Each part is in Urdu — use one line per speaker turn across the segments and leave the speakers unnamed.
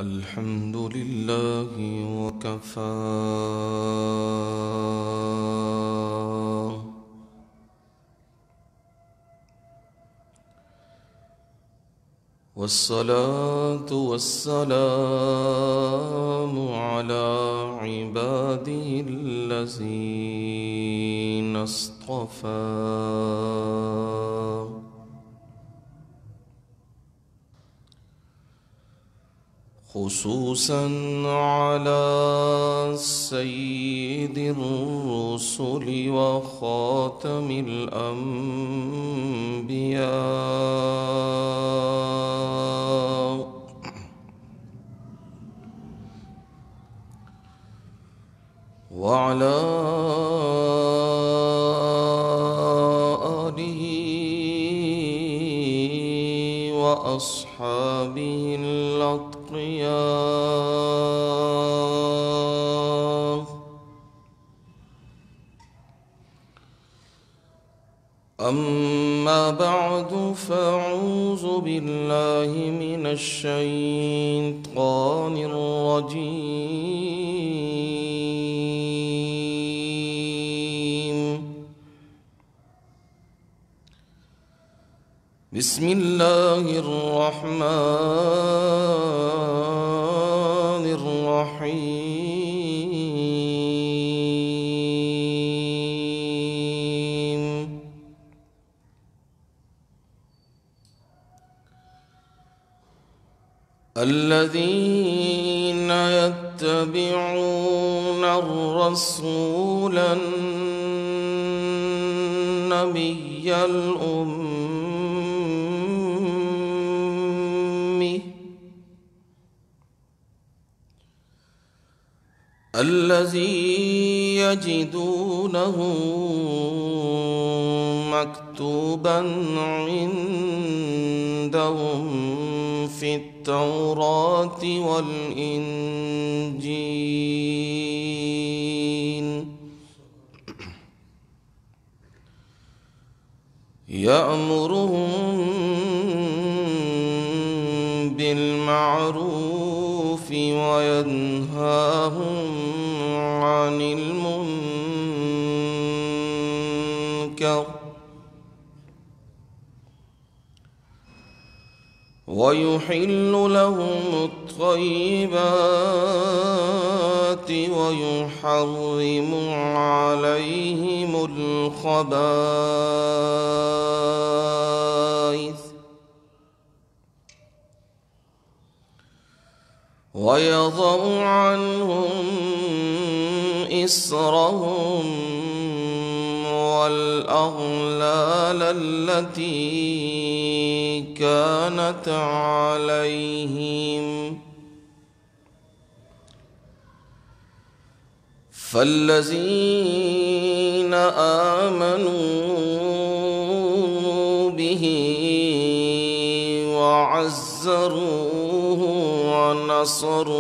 الحمد لله وكفى والصلاة والسلام على عباده الذين اصطفى خصوصا على سيد الرسل وخاتم الأنبياء وعلى آله وأصحابه الأتقياء. أما بعد فأعوذ بالله من الشيطان الرجيم. بسم الله الرحمن الرحيم. الذين يتبعون الرسول النبي الأمي الذي يجدونه مكتوبا عندهم في التوراة والإنجيل يأمرهم بالمعروف وينهاهم عن المنكر ويحل لهم الطيبات ويحرم عليهم الخبائث ويضع عنهم إصرهم والأغلال التي كانت عليهم. فالذين آمنوا به وعزروه ونصروه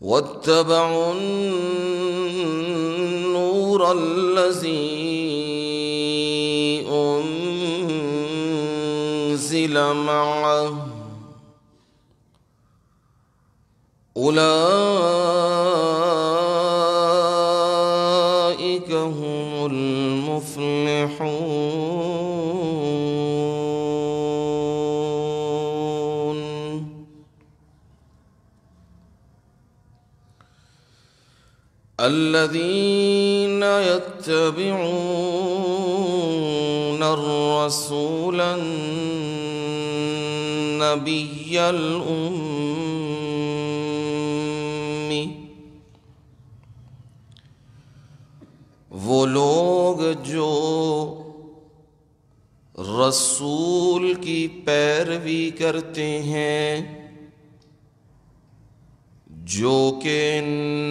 واتبعوا النور الذي أنزل معه أولئك هم المفلحون. الذين يتبعون الرسول النبي الأمي وہ لوگ جو رسول کی پیروی کرتے ہیں جو کہ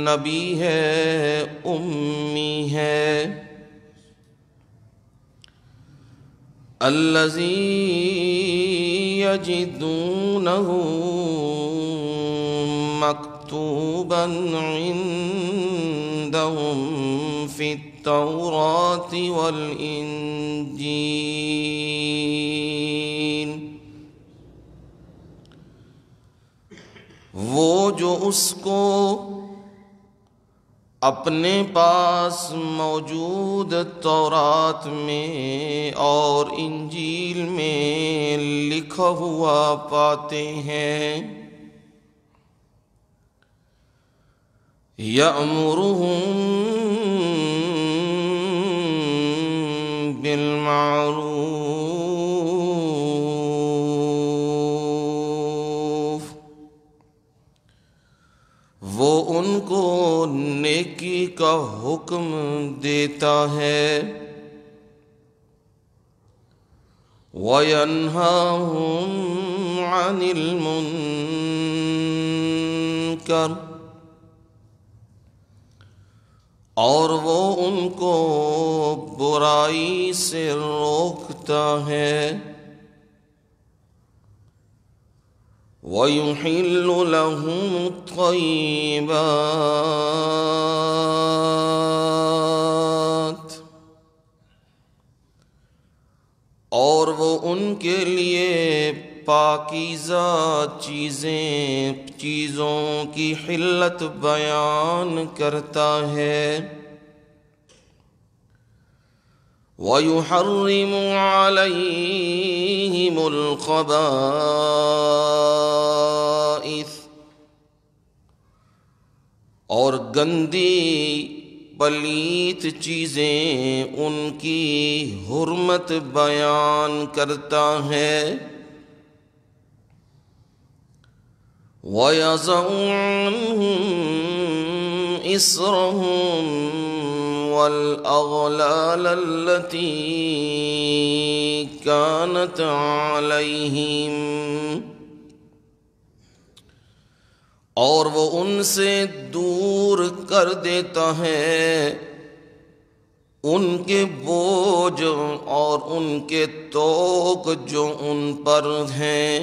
نبی ہے، امی ہے. الذی یجدونہ مکتوبا عندہم فی التوراة والإنجيل، وہ جو اس کو اپنے پاس موجود تورات میں اور انجیل میں لکھا ہوا پاتے ہیں، یأمرہم بالمعروف، وہ ان کو نیکی کا حکم دیتا ہے، وَيَنْهَاهُمْ عَنِ الْمُنْكَرِ، اور وہ ان کو برائی سے روکتا ہے، وَيُحِلُّ لَهُمُ الطَّيِّبَاتِ، اور وہ ان کے لیے پاکیزہ چیزوں کی حلت بیان کرتا ہے، وَيُحَرِّمُ عَلَيْهِمُ الْخَبَائِثَ، اور گندی پلیت چیزیں ان کی حرمت بیان کرتا ہے، وَيَضَعُ عَنْهُمْ إِصْرَهُمْ وَالْأَغْلَالَ الَّتِي كَانَتْ عَلَيْهِمْ، اور وہ ان سے دور کر دیتا ہے ان کے بوجھ اور ان کے طوق جو ان پر ہیں،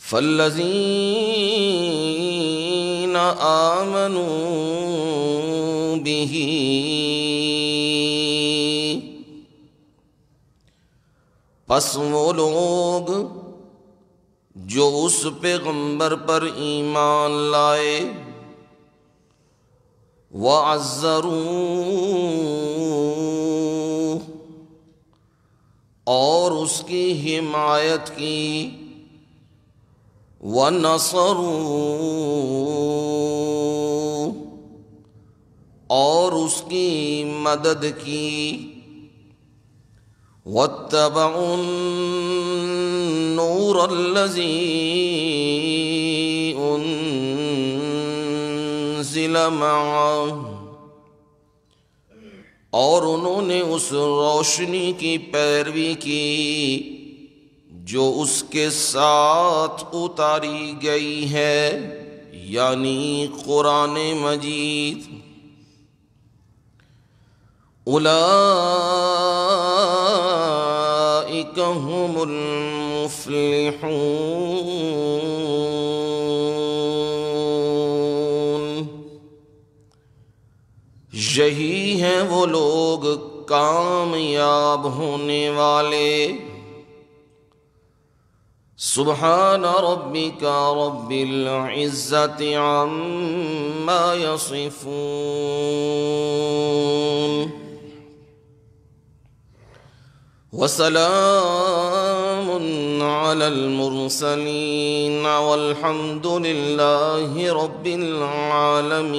فَالَّذِينَ آمَنُوا بِهِ، پس وہ لوگ جو اس پیغمبر پر ایمان لائے، وَعَزَّرُوهُ، اور اس کی حمایت کی، وَنَصَرُوهُ، اور اس کی مدد کی، وَاتَّبَعُوا النُّورَ الَّذِي أُنزِلَ مَعَهُ، اور انہوں نے اس روشنی کی پیروی کی جو اس کے ساتھ اتاری گئی ہے، یعنی قرآن مجید۔ اولئک هم المفلحون، یہی ہیں وہ لوگ کامیاب ہونے والے۔ سبحان ربک رب العزت عما یصفون، وسلام علی المرسلین، والحمد للہ رب العالمین۔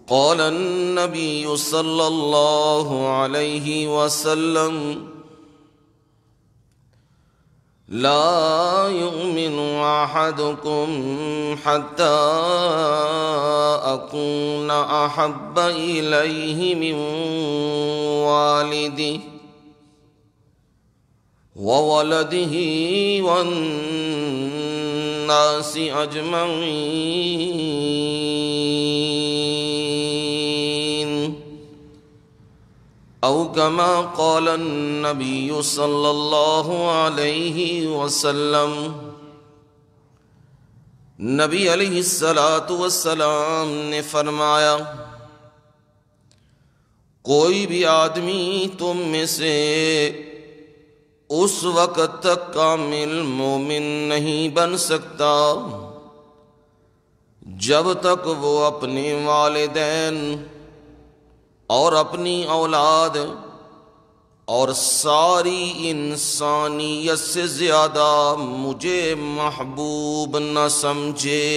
قال النبی صلی اللہ علیہ وسلم: لا يؤمن أحدكم حتى أكون أحب إليه من والده وولده والناس أجمعين۔ او کما قال النبی صلی اللہ علیہ وسلم، نبی علیہ الصلاۃ والسلام نے فرمایا، کوئی بھی آدمی تم میں سے اس وقت تک کامل مومن نہیں بن سکتا جب تک وہ اپنے والدین اور اپنی اولاد اور ساری انسانیت سے زیادہ مجھے محبوب نہ سمجھے۔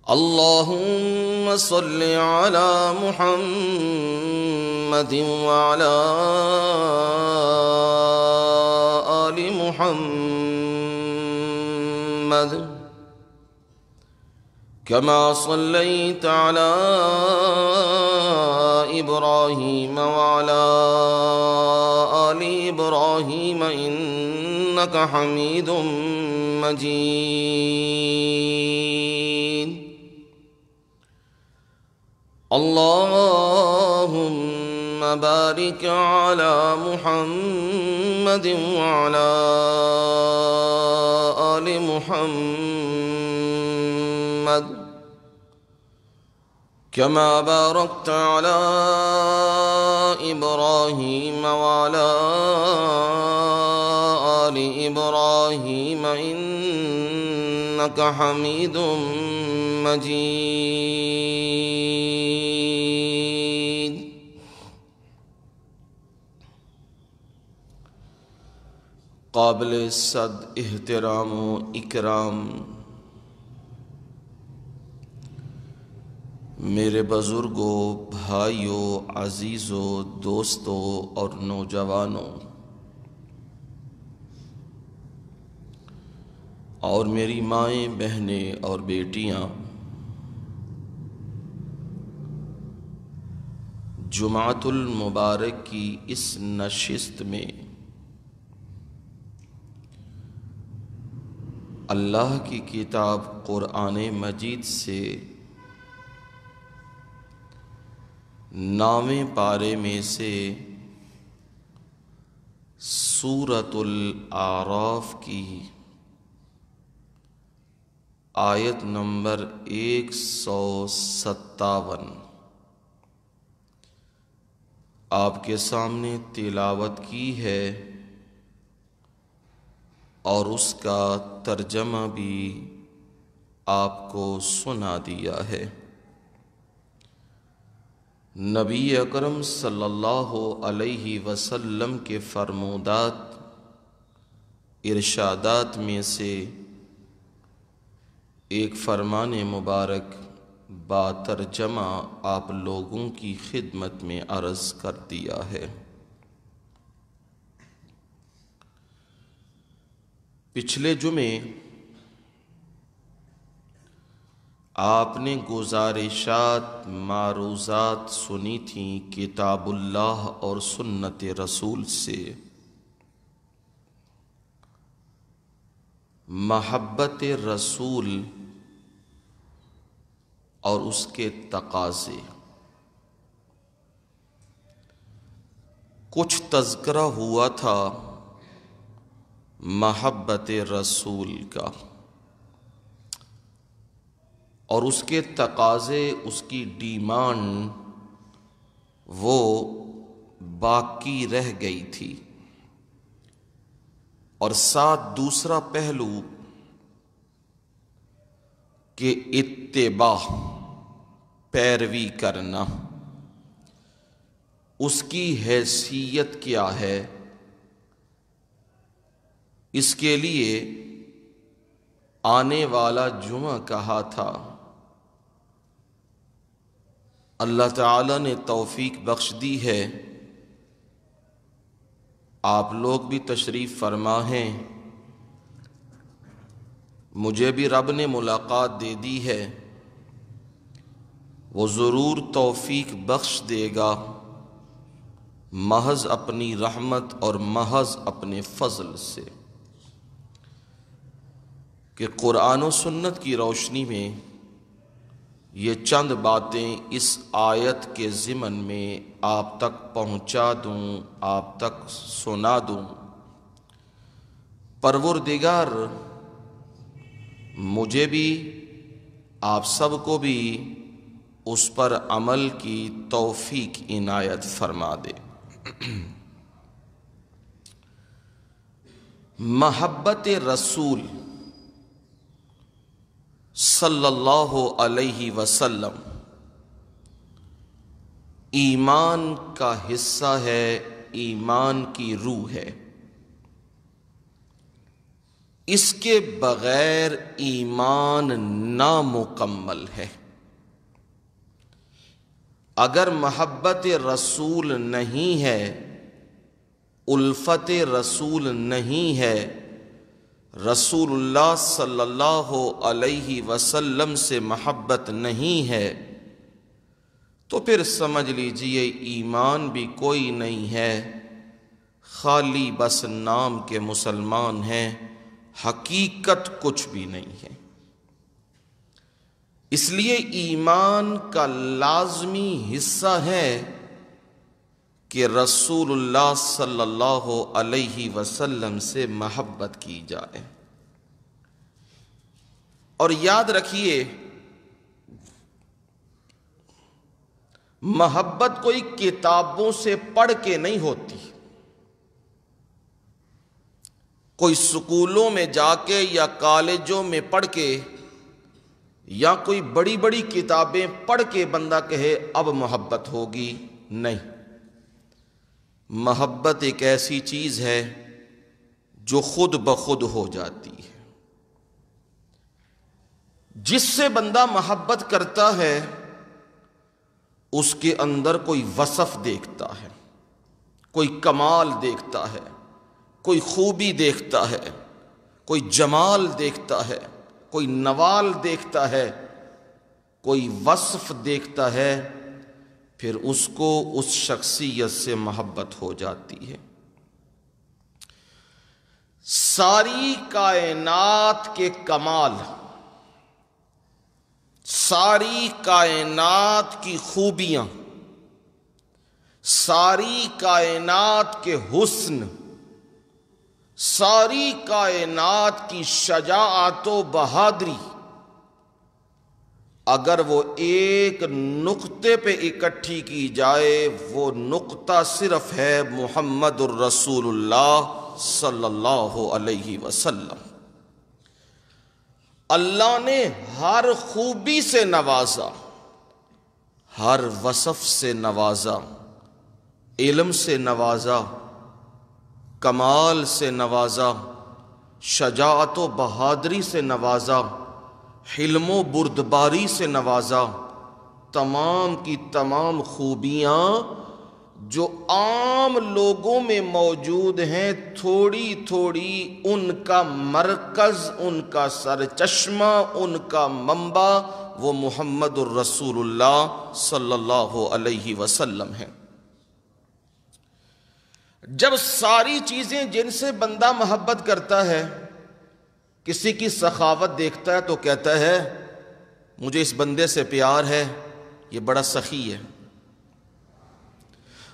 اللہم صل علی محمد وعلی آل محمد کما صلیت علی ابراہیم وعلی آل ابراہیم انک حمید مجید۔ اللہم بارک علی محمد وعلی آل محمد کما بارکت علی ابراہیم وعلی آل ابراہیم انک حمید مجید۔ قابل صد احترام و اکرام میرے بزرگوں، بھائیوں، عزیزوں، دوستوں اور نوجوانوں، اور میری مائیں، بہنیں اور بیٹیاں، جمعۃ المبارک کی اس نشست میں اللہ کی کتاب قرآن مجید سے نامے پارے میں سے سورۃ الاعراف کی آیت نمبر 157 آپ کے سامنے تلاوت کی ہے اور اس کا ترجمہ بھی آپ کو سنا دیا ہے۔ نبی اکرم صلی اللہ علیہ وسلم کے فرمودات، ارشادات میں سے ایک فرمان مبارک با ترجمہ آپ لوگوں کی خدمت میں عرض کر دیا ہے۔ پچھلے جمعے آپ نے گزارشات، معروضات سنی تھیں کتاب اللہ اور سنت رسول سے۔ محبت رسول اور اس کے تقاضے، کچھ تذکرہ ہوا تھا محبت رسول کا، اور اس کے تقاضے، اس کی ڈیمانڈ وہ باقی رہ گئی تھی، اور ساتھ دوسرا پہلو کہ اتباع، پیروی کرنا، اس کی حیثیت کیا ہے، اس کے لیے آنے والا جمعہ کہا تھا۔ اللہ تعالیٰ نے توفیق بخش دی ہے، آپ لوگ بھی تشریف فرما ہیں، مجھے بھی رب نے ملاقات دے دی ہے، وہ ضرور توفیق بخش دے گا، محض اپنی رحمت اور محض اپنے فضل سے، کہ قرآن و سنت کی روشنی میں یہ چند باتیں اس آیت کے ضمن میں آپ تک پہنچا دوں، آپ تک سنا دوں۔ پروردگار مجھے بھی آپ سب کو بھی اس پر عمل کی توفیق عنایت فرما دے۔ محبت رسول صلی اللہ علیہ وسلم ایمان کا حصہ ہے، ایمان کی روح ہے۔ اس کے بغیر ایمان نامکمل ہے۔ اگر محبت رسول نہیں ہے، الفت رسول نہیں ہے، رسول اللہ صلی اللہ علیہ وسلم سے محبت نہیں ہے، تو پھر سمجھ لیجئے ایمان بھی کوئی نہیں ہے، خالی بس نام کے مسلمان ہیں، حقیقت کچھ بھی نہیں ہے۔ اس لیے ایمان کا لازمی حصہ ہے کہ رسول اللہ صلی اللہ علیہ وسلم سے محبت کی جائے۔ اور یاد رکھیے، محبت کوئی کتابوں سے پڑھ کے نہیں ہوتی، کوئی سکولوں میں جا کے یا کالجوں میں پڑھ کے یا کوئی بڑی بڑی کتابیں پڑھ کے بندہ کہے اب محبت ہوگی، نہیں۔ محبت ایک ایسی چیز ہے جو خود بخود ہو جاتی ہے۔ جس سے بندہ محبت کرتا ہے اس کے اندر کوئی وصف دیکھتا ہے، کوئی کمال دیکھتا ہے، کوئی خوبی دیکھتا ہے، کوئی جمال دیکھتا ہے، کوئی نوال دیکھتا ہے، کوئی وصف دیکھتا ہے، پھر اس کو اس شخصیت سے محبت ہو جاتی ہے۔ ساری کائنات کے کمال، ساری کائنات کی خوبیاں، ساری کائنات کے حسن، ساری کائنات کی شجاعت و بہادری اگر وہ ایک نقطے پہ اکٹھی کی جائے، وہ نقطہ صرف ہے محمد الرسول اللہ صلی اللہ علیہ وسلم۔ اللہ نے ہر خوبی سے نوازا، ہر وصف سے نوازا، علم سے نوازا، کمال سے نوازا، شجاعت و بہادری سے نوازا، حلم و بردباری سے نوازا۔ تمام کی تمام خوبیاں جو عام لوگوں میں موجود ہیں، تھوڑی تھوڑی ان کا مرکز، ان کا سرچشمہ، ان کا منبع وہ محمد الرسول اللہ صلی اللہ علیہ وسلم ہیں۔ جب ساری چیزیں جن سے بندہ محبت کرتا ہے، کسی کی سخاوت دیکھتا ہے تو کہتا ہے مجھے اس بندے سے پیار ہے، یہ بڑا سخی ہے۔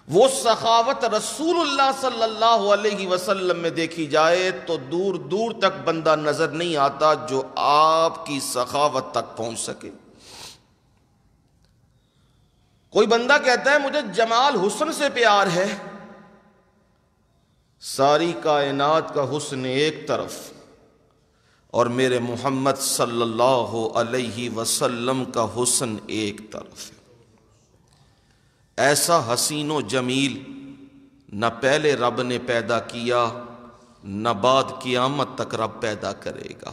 وہ سخاوت رسول اللہ صلی اللہ علیہ وسلم میں دیکھی جائے تو دور دور تک بندہ نظر نہیں آتا جو آپ کی سخاوت تک پہنچ سکے۔ کوئی بندہ کہتا ہے مجھے جمال حسن سے پیار ہے، ساری کائنات کا حسن ایک طرف اور میرے محمد صلی اللہ علیہ وسلم کا حسن ایک طرف ہے۔ ایسا حسین و جمیل نہ پہلے رب نے پیدا کیا، نہ بعد قیامت تک رب پیدا کرے گا۔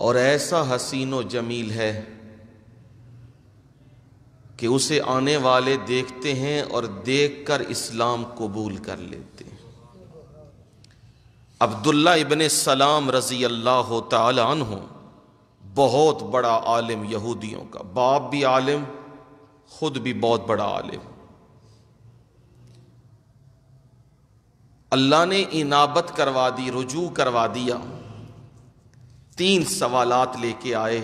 اور ایسا حسین و جمیل ہے کہ اسے آنے والے دیکھتے ہیں اور دیکھ کر اسلام قبول کر لیتے ہیں۔ عبداللہ ابن سلام رضی اللہ تعالی عنہ بہت بڑا عالم یہودیوں کا، باپ بھی عالم، خود بھی بہت بڑا عالم۔ اللہ نے انابت کروا دی، رجوع کروا دیا۔ 3 سوالات لے کے آئے،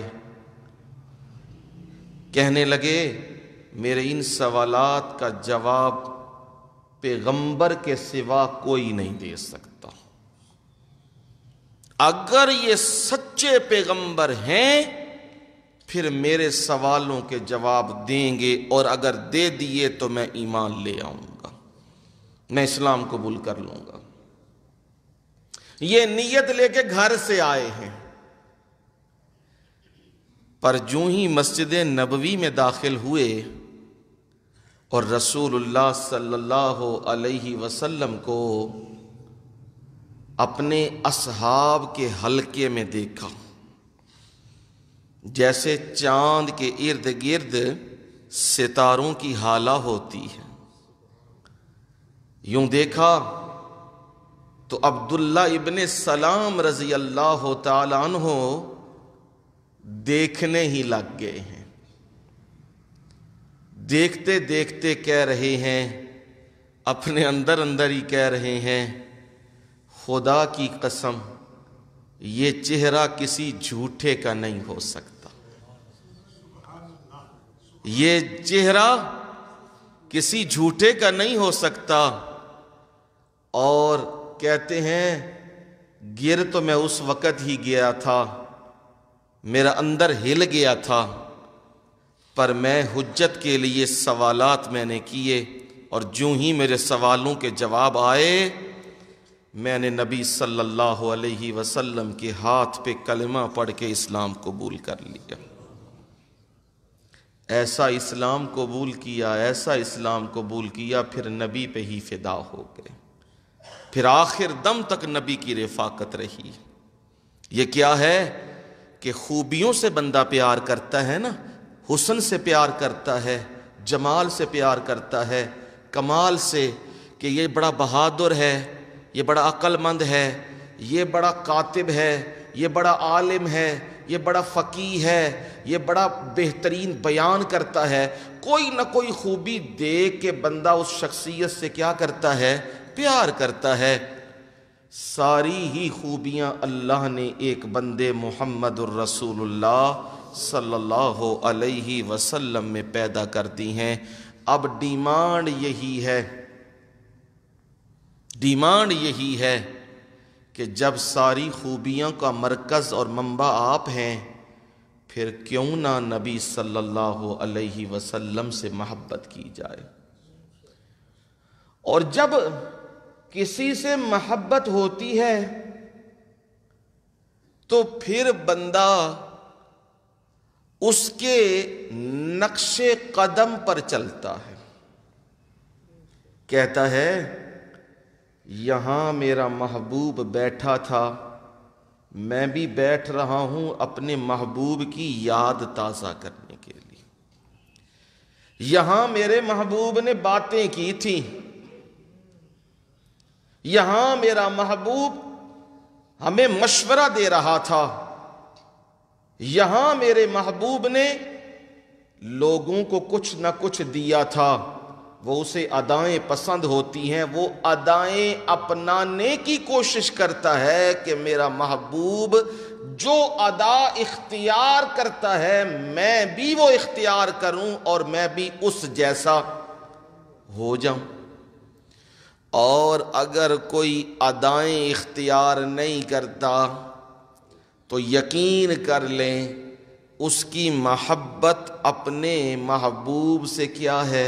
کہنے لگے میرے ان سوالات کا جواب پیغمبر کے سوا کوئی نہیں دے سکتا۔ اگر یہ سچے پیغمبر ہیں پھر میرے سوالوں کے جواب دیں گے، اور اگر دے دیے تو میں ایمان لے آؤں گا، میں اسلام قبول کر لوں گا۔ یہ نیت لے کے گھر سے آئے ہیں، پر جوں ہی مسجد نبوی میں داخل ہوئے اور رسول اللہ صلی اللہ علیہ وسلم کو اپنے اصحاب کے حلقے میں دیکھا، جیسے چاند کے ارد گرد ستاروں کی ہالہ ہوتی ہے، یوں دیکھا تو عبداللہ ابن سلام رضی اللہ تعالی عنہ دیکھنے ہی لگ گئے ہیں۔ دیکھتے دیکھتے کہہ رہے ہیں، اپنے اندر اندر ہی کہہ رہے ہیں، خدا کی قسم یہ چہرہ کسی جھوٹے کا نہیں ہو سکتا، یہ چہرہ کسی جھوٹے کا نہیں ہو سکتا۔ اور کہتے ہیں گر تو میں اس وقت ہی گیا تھا، میرا اندر ہل گیا تھا، پر میں حجت کے لیے سوالات میں نے کیے، اور جوں ہی میرے سوالوں کے جواب آئے میں نے نبی صلی اللہ علیہ وسلم کے ہاتھ پہ کلمہ پڑھ کے اسلام قبول کر لیا۔ ایسا اسلام قبول کیا، ایسا اسلام قبول کیا، پھر نبی پہ ہی فدا ہو گئے، پھر آخر دم تک نبی کی رفاقت رہی۔ یہ کیا ہے کہ خوبیوں سے بندہ پیار کرتا ہے نا، حسن سے پیار کرتا ہے، جمال سے پیار کرتا ہے، کمال سے، کہ یہ بڑا بہادر ہے، یہ بڑا عقل مند ہے، یہ بڑا کاتب ہے، یہ بڑا عالم ہے، یہ بڑا فقیہ ہے، یہ بڑا بہترین بیان کرتا ہے۔ کوئی نہ کوئی خوبی دیکھ کے بندہ اس شخصیت سے کیا کرتا ہے؟ پیار کرتا ہے۔ ساری ہی خوبیاں اللہ نے ایک بندے محمد الرسول اللہ صلی اللہ علیہ وسلم میں پیدا کر دی ہیں۔ اب ڈیمانڈ یہی ہے کہ جب ساری خوبیوں کا مرکز اور منبع آپ ہیں، پھر کیوں نہ نبی صلی اللہ علیہ وسلم سے محبت کی جائے۔ اور جب کسی سے محبت ہوتی ہے تو پھر بندہ اس کے نقش قدم پر چلتا ہے، کہتا ہے یہاں میرا محبوب بیٹھا تھا، میں بھی بیٹھ رہا ہوں اپنے محبوب کی یاد تازہ کرنے کے لیے۔ یہاں میرے محبوب نے باتیں کی تھیں، یہاں میرا محبوب ہمیں مشورہ دے رہا تھا، یہاں میرے محبوب نے لوگوں کو کچھ نہ کچھ دیا تھا۔ وہ اسے ادائیں پسند ہوتی ہیں، وہ ادائیں اپنانے کی کوشش کرتا ہے کہ میرا محبوب جو ادا اختیار کرتا ہے میں بھی وہ اختیار کروں اور میں بھی اس جیسا ہو جاؤں۔ اور اگر کوئی ادائیں اختیار نہیں کرتا تو یقین کر لیں اس کی محبت اپنے محبوب سے کیا ہے؟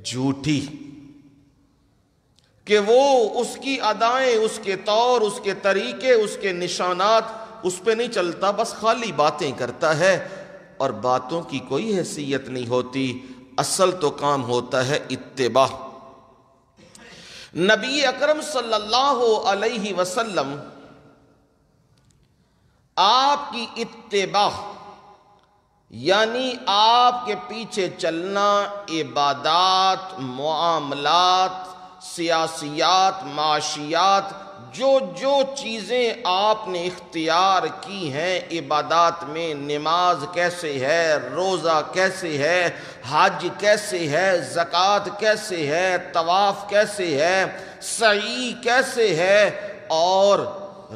جھوٹی، کہ وہ اس کی ادائیں، اس کے طور، اس کے طریقے، اس کے نشانات اس پہ نہیں چلتا، بس خالی باتیں کرتا ہے اور باتوں کی کوئی حیثیت نہیں ہوتی۔ اصل تو کام ہوتا ہے اتباع۔ نبی اکرم صلی اللہ علیہ وسلم آپ کی اتباع یعنی آپ کے پیچھے چلنا، عبادات، معاملات، سیاسیات، معاشیات، جو چیزیں آپ نے اختیار کی ہیں عبادات میں، نماز کیسے ہے، روزہ کیسے ہے، حج کیسے ہے، زکوٰۃ کیسے ہے، طواف کیسے ہے، سعی کیسے ہے، اور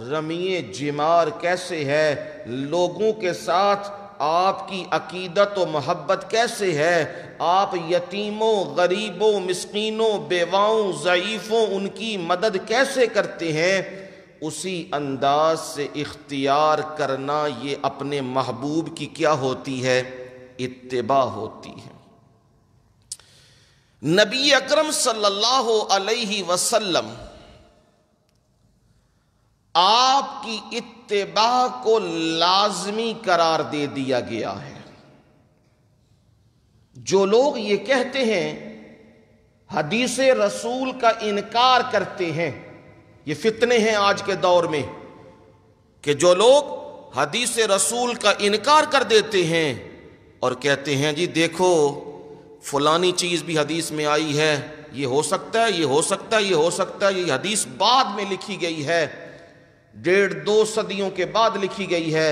رمی جمار کیسے ہے، لوگوں کے ساتھ آپ کی عقیدت و محبت کیسے ہے، آپ یتیموں، غریبوں، مسکینوں، بیواؤں، ضعیفوں ان کی مدد کیسے کرتے ہیں، اسی انداز سے اختیار کرنا یہ اپنے محبوب کی کیا ہوتی ہے، اتباع ہوتی ہے۔ نبی اکرم صلی اللہ علیہ وسلم آپ کی اتباع کو لازمی قرار دے دیا گیا ہے۔ جو لوگ یہ کہتے ہیں، حدیث رسول کا انکار کرتے ہیں، یہ فتنے ہیں آج کے دور میں کہ جو لوگ حدیث رسول کا انکار کر دیتے ہیں اور کہتے ہیں جی دیکھو فلانی چیز بھی حدیث میں آئی ہے، یہ ہو سکتا ہے، یہ ہو سکتا ہے، یہ ہو سکتا ہے، یہ حدیث بعد میں لکھی گئی ہے، 1.5-2 صدیوں کے بعد لکھی گئی ہے،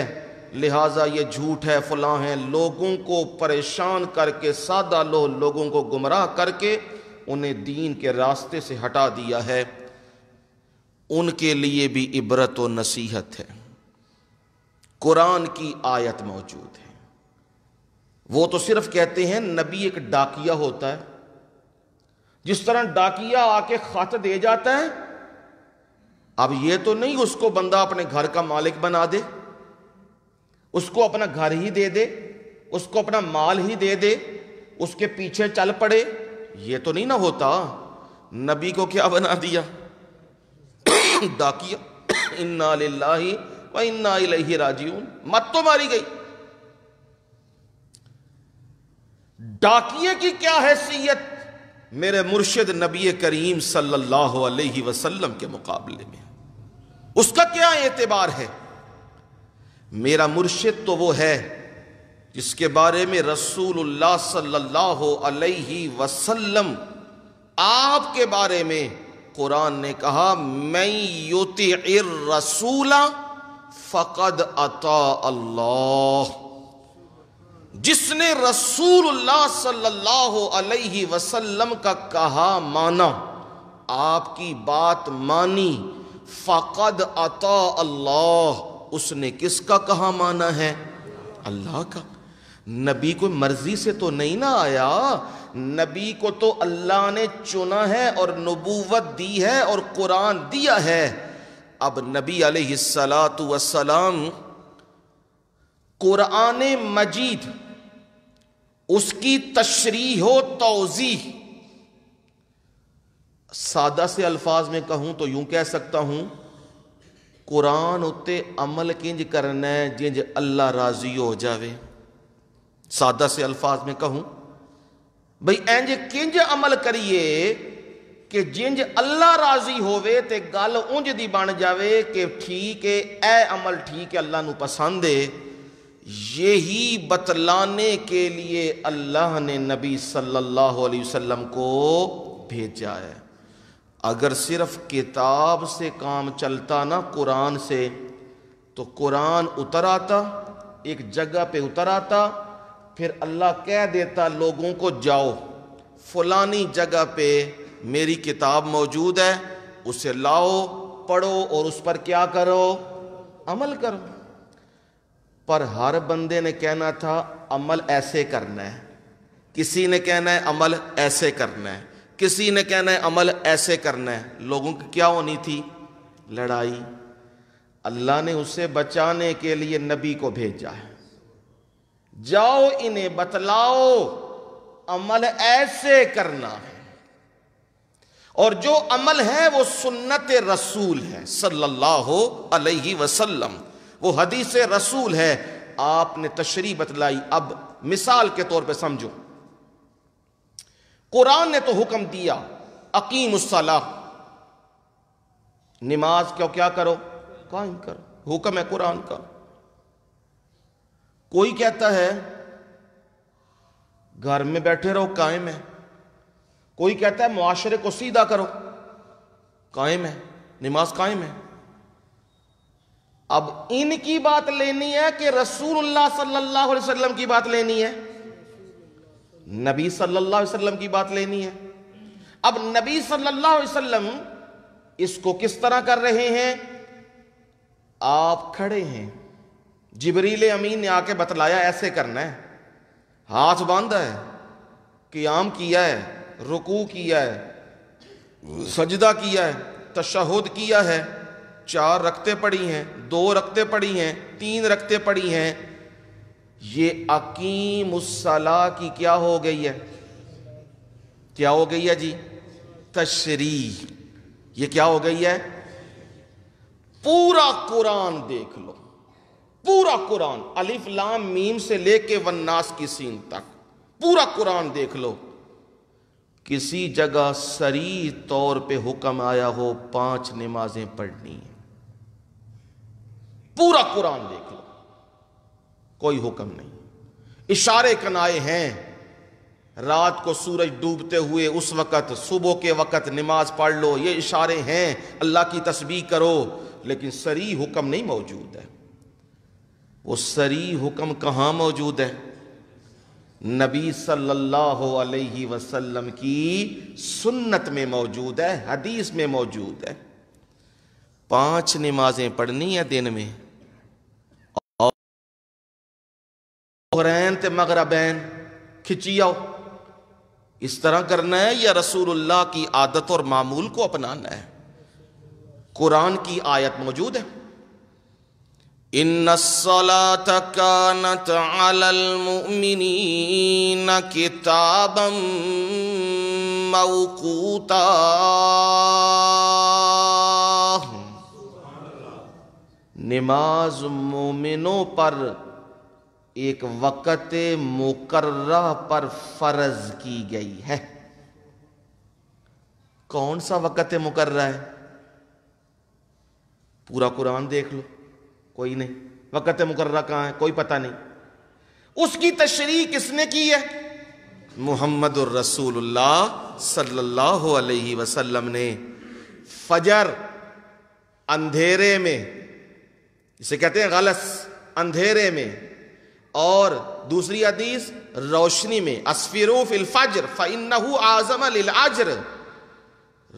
لہٰذا یہ جھوٹ ہے، فلاں ہے۔ لوگوں کو پریشان کر کے، سادہ لوگوں کو گمراہ کر کے انہیں دین کے راستے سے ہٹا دیا ہے۔ ان کے لیے بھی عبرت و نصیحت ہے، قرآن کی آیت موجود ہے۔ وہ تو صرف کہتے ہیں نبی ایک ڈاکیا ہوتا ہے، جس طرح ڈاکیا آ کے خط دے جاتا ہے، اب یہ تو نہیں اس کو بندہ اپنے گھر کا مالک بنا دے، اس کو اپنا گھر ہی دے دے، اس کو اپنا مال ہی دے دے، اس کے پیچھے چل پڑے، یہ تو نہیں نہ ہوتا۔ نبی کو کیا بنا دیا؟ ڈاکیا۔ انا للہ و انا الیہ راجعون، مت تو ماری گئی۔ ڈاکیے کی کیا حیثیت میرے مرشد نبی کریم صلی اللہ علیہ وسلم کے مقابلے میں؟ اس کا کیا اعتبار ہے؟ میرا مرشد تو وہ ہے جس کے بارے میں رسول اللہ صلی اللہ علیہ وسلم آپ کے بارے میں قرآن نے کہا من یطع الرسول فقد اطاع اللہ، جس نے رسول اللہ صلی اللہ علیہ وسلم کا کہا مانا، آپ کی بات مانی، فقد اطاع اللہ، اس نے کس کا کہا مانا ہے؟ اللہ کا۔ نبی کوئی مرضی سے تو نہیں نہ آیا، نبی کو تو اللہ نے چنا ہے اور نبوت دی ہے اور قرآن دیا ہے۔ اب نبی علیہ السلام قرآن مجید، اس کی تشریح و توضیح، سادہ سے الفاظ میں کہوں تو یوں کہہ سکتا ہوں، قرآن اتے عمل کنج کرنا ہے جنج اللہ راضی ہو جاوے۔ سادہ سے الفاظ میں کہوں بھئی اینج کنج عمل کریے کہ جنج اللہ راضی ہووے تے گل اونج دی بن جاوے کہ ٹھیک ہے، اے عمل ٹھیک ہے، اللہ نو پسند ہے۔ یہی بتلانے کے لیے اللہ نے نبی صلی اللہ علیہ وسلم کو بھیجا ہے۔ اگر صرف کتاب سے کام چلتا نا قرآن سے، تو قرآن اتر آتا، ایک جگہ پہ اتر آتا، پھر اللہ کہہ دیتا لوگوں کو جاؤ فلانی جگہ پہ میری کتاب موجود ہے، اسے لاؤ، پڑھو اور اس پر کیا کرو؟ عمل کرو۔ پر ہر بندے نے کہنا تھا عمل ایسے کرنا ہے، کسی نے کہنا ہے عمل ایسے کرنا ہے، کسی نے کہنا ہے عمل ایسے کرنا ہے۔ لوگوں کی کیا ہونی تھی؟ لڑائی۔ اللہ نے اسے بچانے کے لیے نبی کو بھیجا ہے، جاؤ انہیں بتلاؤ عمل ایسے کرنا ہے، اور جو عمل ہے وہ سنت رسول ہے صلی اللہ علیہ وسلم، وہ حدیث رسول ہے۔ آپ نے تشریح بتلائی۔ اب مثال کے طور پہ سمجھو، قرآن نے تو حکم دیا اقیم الصلاۃ، نماز کو کیا کرو؟ قائم کرو، حکم ہے قرآن کا۔ کوئی کہتا ہے گھر میں بیٹھے رہو، قائم ہے۔ کوئی کہتا ہے معاشرے کو سیدھا کرو، قائم ہے، نماز قائم ہے۔ اب ان کی بات لینی ہے کہ رسول اللہ صلی اللہ علیہ وسلم کی بات لینی ہے؟ نبی صلی اللہ علیہ وسلم کی بات لینی ہے۔ اب نبی صلی اللہ علیہ وسلم اس کو کس طرح کر رہے ہیں؟ آپ کھڑے ہیں، جبریل امین نے آ کے بتلایا ایسے کرنا ہے، ہاتھ باندھا ہے، قیام کیا ہے، رکوع کیا ہے، سجدہ کیا ہے، تشہد کیا ہے، 4 رکعتیں پڑھی ہیں، 2 رکعتیں پڑھی ہیں، 3 رکعتیں پڑھی ہیں، یہ اقیم الصلاۃ کی کیا ہو گئی ہے؟ کیا ہو گئی ہے جی؟ تشریح۔ یہ کیا ہو گئی ہے؟ پورا قرآن دیکھ لو، پورا قرآن الف لام میم سے لے کے والناس کی سین تک پورا قرآن دیکھ لو، کسی جگہ صریح طور پہ حکم آیا ہو 5 نمازیں پڑھنی ہیں؟ پورا قرآن دیکھ لو، کوئی حکم نہیں۔ اشارے کنائے ہیں، رات کو سورج ڈوبتے ہوئے اس وقت، صبح کے وقت نماز پڑھ لو، یہ اشارے ہیں، اللہ کی تسبیح کرو، لیکن صریح حکم نہیں موجود ہے۔ وہ صریح حکم کہاں موجود ہے؟ نبی صلی اللہ علیہ وسلم کی سنت میں موجود ہے، حدیث میں موجود ہے۔ 5 نمازیں پڑھنی ہیں دن میں، اور ظہرین تے مغربین کھچی آؤ، اس طرح کرنا ہے یا رسول اللہ کی عادت اور معمول کو اپنانا ہے؟ قرآن کی آیت موجود ہے، ان الصلاۃ کانت علی المؤمنین کتابا موقوتا، نماز مومنوں پر ایک وقت مقررہ پر فرض کی گئی ہے۔ کون سا وقت مقررہ ہے؟ پورا قرآن دیکھ لو، کوئی نہیں۔ وقت مقررہ کہاں ہے؟ کوئی پتہ نہیں۔ اس کی تشریح کس نے کی ہے؟ محمد الرسول اللہ صلی اللہ علیہ وسلم نے۔ فجر اندھیرے میں، اسے کہتے ہیں غلس، اندھیرے میں، اور دوسری حدیث روشنی میں، اسفروا فی الفجر فإنہ اعظم للأجر،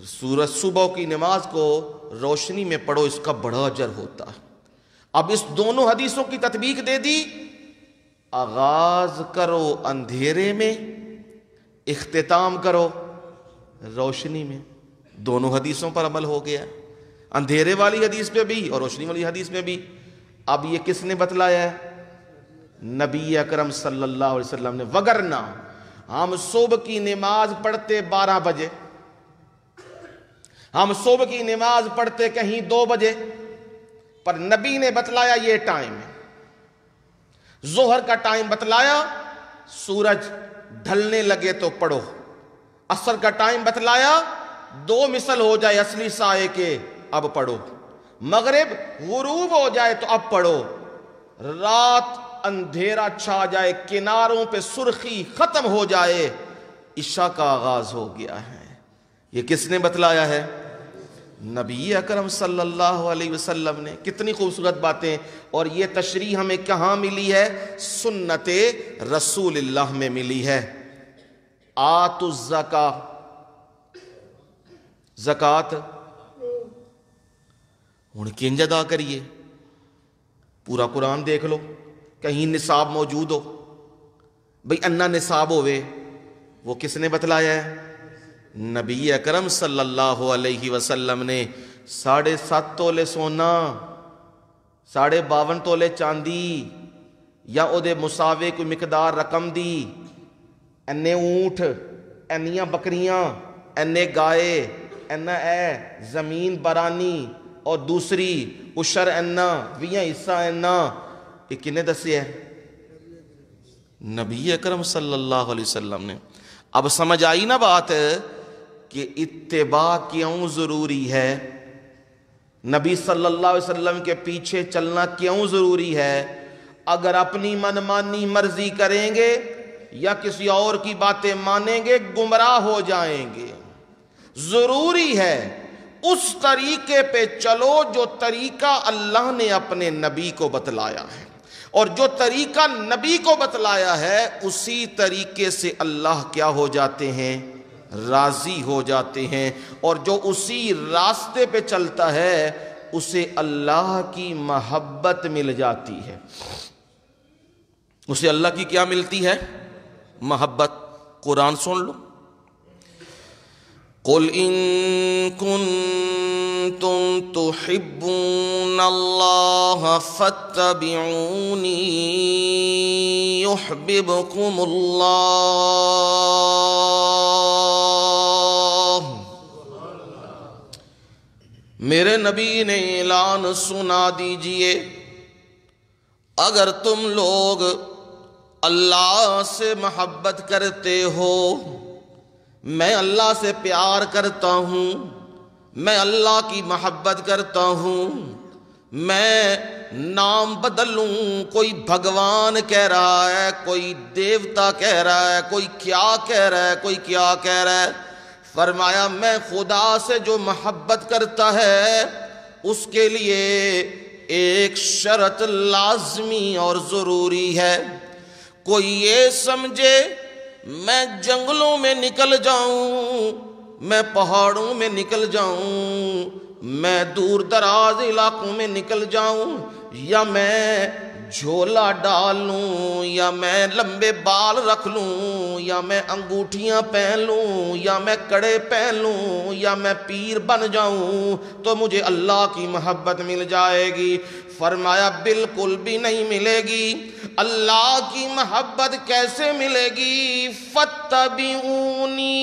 سورج صبح کی نماز کو روشنی میں پڑھو، اس کا بڑا اجر ہوتا ہے۔ اب اس دونوں حدیثوں کی تطبیق دے دی، آغاز کرو اندھیرے میں، اختتام کرو روشنی میں، دونوں حدیثوں پر عمل ہو گیا، اندھیرے والی حدیث پہ بھی اور روشنی والی حدیث میں بھی۔ اب یہ کس نے بتلایا ہے؟ نبی اکرم صلی اللہ علیہ وسلم نے۔ وگرنہ ہم صبح کی نماز پڑھتے 12 بجے، ہم صبح کی نماز پڑھتے کہیں 2 بجے، پر نبی نے بتلایا یہ ٹائم ہے، ظہر کا ٹائم بتلایا، سورج ڈھلنے لگے تو پڑھو، عصر کا ٹائم بتلایا، 2 مثل ہو جائے اصلی سائے کے اب پڑھو، مغرب غروب ہو جائے تو اب پڑھو، رات اندھیرا چھا جائے، کناروں پہ سرخی ختم ہو جائے، عشاء کا آغاز ہو گیا ہے۔ یہ کس نے بتلایا ہے؟ نبی اکرم صلی اللہ علیہ وسلم نے۔ کتنی خوبصورت باتیں، اور یہ تشریح ہمیں کہاں ملی ہے؟ سنت رسول اللہ میں ملی ہے۔ آتوا الزکاۃ، زکوٰۃ ہن کنج ادا کریے؟ پورا قرآن دیکھ لو، کہیں نصاب موجود ہو، بھئی انا نصاب ہوئے، وہ کس نے بتلایا ہے؟ نبی اکرم صلی اللہ علیہ وسلم نے۔ 7.5 تولے سونا، 52.5 تولے چاندی، یا او دے مساوے کوئی مقدار رقم دی، اینے اونٹ، اینیاں بکریاں، اینے گائے، اینا زمین برانی، اور دوسری اشر اینا، 20 حصہ اینا، یہ کنے دسی ہے؟ نبی اکرم صلی اللہ علیہ وسلم نے۔ اب سمجھ آئی نا بات کہ اتباع کیوں ضروری ہے؟ نبی صلی اللہ علیہ وسلم کے پیچھے چلنا کیوں ضروری ہے؟ اگر اپنی منمانی مرضی کریں گے یا کسی اور کی باتیں مانیں گے، گمراہ ہو جائیں گے۔ ضروری ہے اس طریقے پہ چلو جو طریقہ اللہ نے اپنے نبی کو بتلایا ہے، اور جو طریقہ نبی کو بتلایا ہے اسی طریقے سے اللہ کیا ہو جاتے ہیں؟ راضی ہو جاتے ہیں۔ اور جو اسی راستے پہ چلتا ہے اسے اللہ کی محبت مل جاتی ہے. اسے اللہ کی کیا ملتی ہے؟ محبت. قرآن سن لو. قل ان کنتم تحبون اللہ فاتبعونی یحببکم اللہ. میرے نبی نے اعلان سنا دیجئے، اگر تم لوگ اللہ سے محبت کرتے ہو، میں اللہ سے پیار کرتا ہوں، میں اللہ کی محبت کرتا ہوں، میں نام بدلوں، کوئی بھگوان کہہ رہا ہے، کوئی دیوتا کہہ رہا ہے، کوئی کیا کہہ رہا ہے، کوئی کیا کہہ رہا ہے. فرمایا میں خدا سے جو محبت کرتا ہے اس کے لیے ایک شرط لازمی اور ضروری ہے. کوئی یہ سمجھے میں جنگلوں میں نکل جاؤں، میں پہاڑوں میں نکل جاؤں، میں دور دراز علاقوں میں نکل جاؤں، یا میں جھولا ڈال لوں، یا میں لمبے بال رکھ لوں، یا میں انگوٹھیاں پہن لوں، یا میں کڑے پہن لوں، یا میں پیر بن جاؤں تو مجھے اللہ کی محبت مل جائے گی. فرمایا بالکل بھی نہیں ملے گی. اللہ کی محبت کیسے ملے گی؟ فاتبعونی.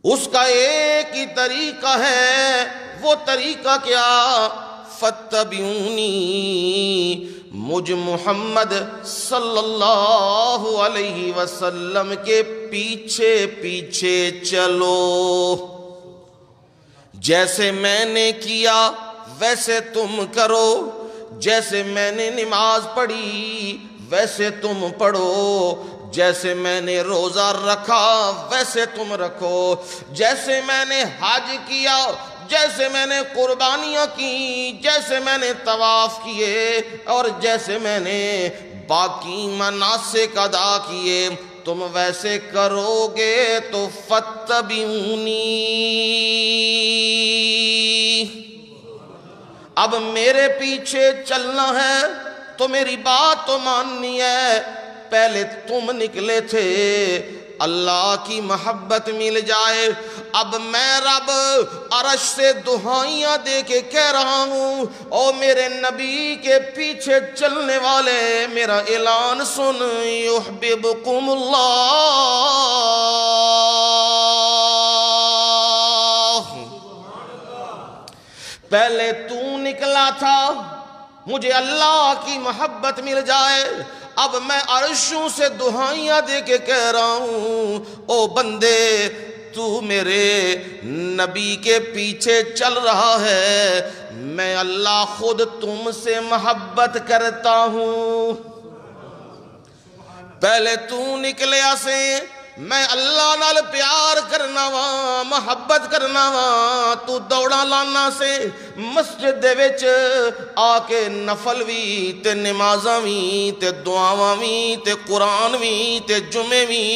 اس کا ایک ہی طریقہ ہے. وہ طریقہ کیا؟ فاتبعونی. مجھ محمد صلی اللہ علیہ وسلم کے پیچھے پیچھے چلو. جیسے میں نے کیا ویسے تم کرو، جیسے میں نے نماز پڑھی ویسے تم پڑھو، جیسے میں نے روزہ رکھا ویسے تم رکھو، جیسے میں نے حج کیا، جیسے میں نے قربانیاں کی، جیسے میں نے طواف کیے، اور جیسے میں نے باقی مناسک ادا کیے تم ویسے کرو گے تو فاتبعونی. اب میرے پیچھے چلنا ہے تو میری بات تو ماننی ہے. پہلے تم نکلے تھے اللہ کی محبت مل جائے. اب میں رب عرش سے دعائیاں دے کے کہہ رہا ہوں، او میرے نبی کے پیچھے چلنے والے میرا اعلان سن، یحببکم اللہ. پہلے تو نکلا تھا مجھے اللہ کی محبت مل جائے، اب میں عرشوں سے دعائیاں دے کے کہہ رہا ہوں، او بندے تو میرے نبی کے پیچھے چل رہا ہے، میں اللہ خود تم سے محبت کرتا ہوں. پہلے تو نکلے سے میں اللہ نال پیار کرنا وا، محبت کرنا وا، تو دوڑا لانا سے مسجد دے وچ آ کے نفل وی تے نمازاں وی تے دعاواں وی تے قرآن وی تے جمعے وی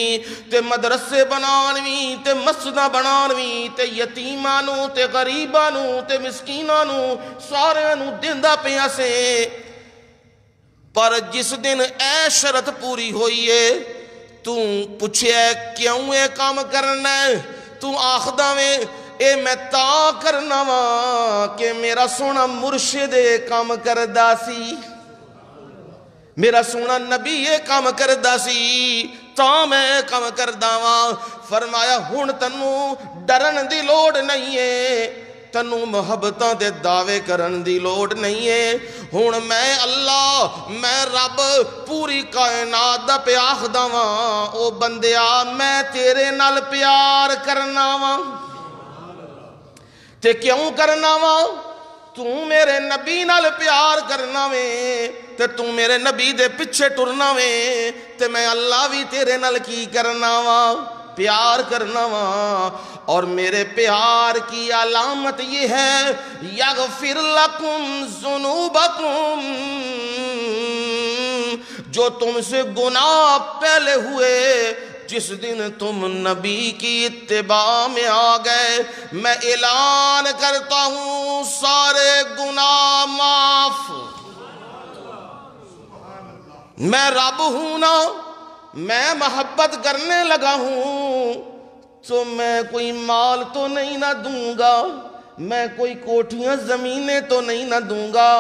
تے مدرسے بنان وی تے مسجداں بنان وی تے یتیماں نوں تے غریباں نوں تے مسکیناں نوں سارے نوں دیندا پیا سے. پر جس دن اے شرط پوری ہوئی ہے تو پوچھے کیوں اے کام کرنا ہے؟ تو آخدا میں اے میں تا کرنا وا کہ میرا سونا مرشد اے کام کردا سی، میرا سونا نبی اے کام کردا سی تا میں کام کردا وا. فرمایا ہن تنوں ڈرن دی لوڑ نہیں ہے، تنوں محبتاں دے دعوے کرن دی لوڑ نہیں ہے. ہن میں اللہ میں رب پوری کائنات دا پہ آخدا واں، او بندیا میں تیرے نال پیار کرنا واں. تے کیوں کرنا واں؟ تو میرے نبی نال پیار کرنا وے تے تو میرے نبی دے پیچھے ٹرنا وے تے میں اللہ بھی تیرے نال کی کرنا واں؟ پیار کرنا وا. اور میرے پیار کی علامت یہ ہے یغفر لکم ذنوبکم، جو تم سے گناہ پہلے ہوئے جس دن تم نبی کی اتباع میں آ گئے میں اعلان کرتا ہوں سارے گناہ معاف۔ میں رب ہوں نا، میں محبت کرنے لگا ہوں تو میں کوئی مال تو نہیں نہ دوں گا، میں کوئی کوٹھیاں زمینیں تو نہیں نہ دوں گا،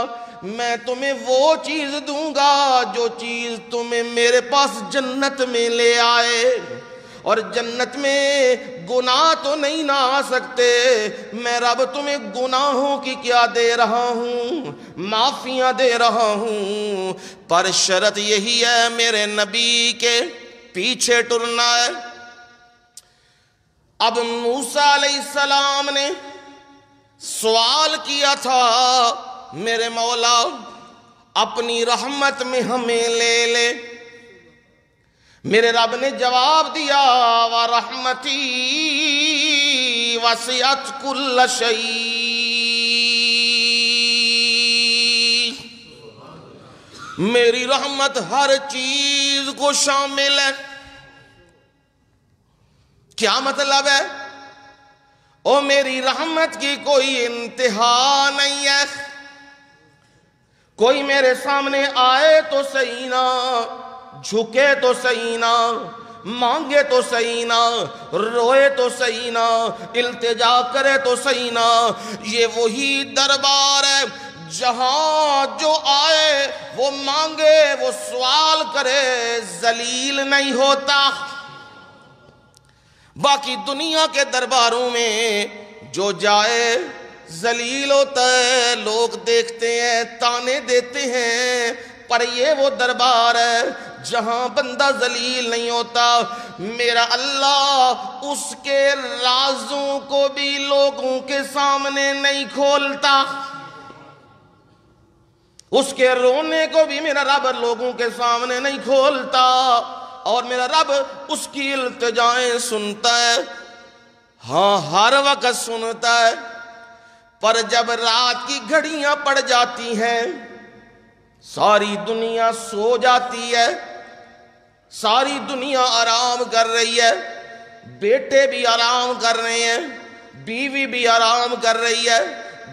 میں تمہیں وہ چیز دوں گا جو چیز تمہیں میرے پاس جنت میں لے آئے۔ اور جنت میں گناہ تو نہیں نہ آ سکتے، میں رب تمہیں گناہوں کی کیا دے رہا ہوں، معافیاں دے رہا ہوں، پر شرط یہی ہے میرے نبی کے پیچھے ٹرنا ہے۔ اب موسیٰ علیہ السلام نے سوال کیا تھا میرے مولا اپنی رحمت میں ہمیں لے لے، میرے رب نے جواب دیا وَرَحْمَتِي وَسِعَتْ كُلَّ شَيْءٍ، میری رحمت ہر چیز کو شامل ہے۔ کیا مطلب ہے؟ او میری رحمت کی کوئی انتہا نہیں ہے، کوئی میرے سامنے آئے تو صحیح نہ، جھکے تو صحیح نہ، مانگے تو صحیح نہ، روئے تو صحیح نہ، التجا کرے تو صحیح نہ، یہ وہی دربار ہے جہاں جو آئے وہ مانگے وہ سوال کرے ذلیل نہیں ہوتا۔ باقی دنیا کے درباروں میں جو جائے ذلیل ہوتا ہے، لوگ دیکھتے ہیں تانے دیتے ہیں، پر یہ وہ دربار ہے جہاں بندہ ذلیل نہیں ہوتا۔ میرا اللہ اس کے رازوں کو بھی لوگوں کے سامنے نہیں کھولتا، اس کے رونے کو بھی میرا رب لوگوں کے سامنے نہیں کھولتا، اور میرا رب اس کی التجائیں سنتا ہے، ہاں ہر وقت سنتا ہے، پر جب رات کی گھڑیاں پڑ جاتی ہیں ساری دنیا سو جاتی ہے، ساری دنیا آرام کر رہی ہے، بیٹے بھی آرام کر رہے ہیں، بیوی بھی آرام کر رہی ہے،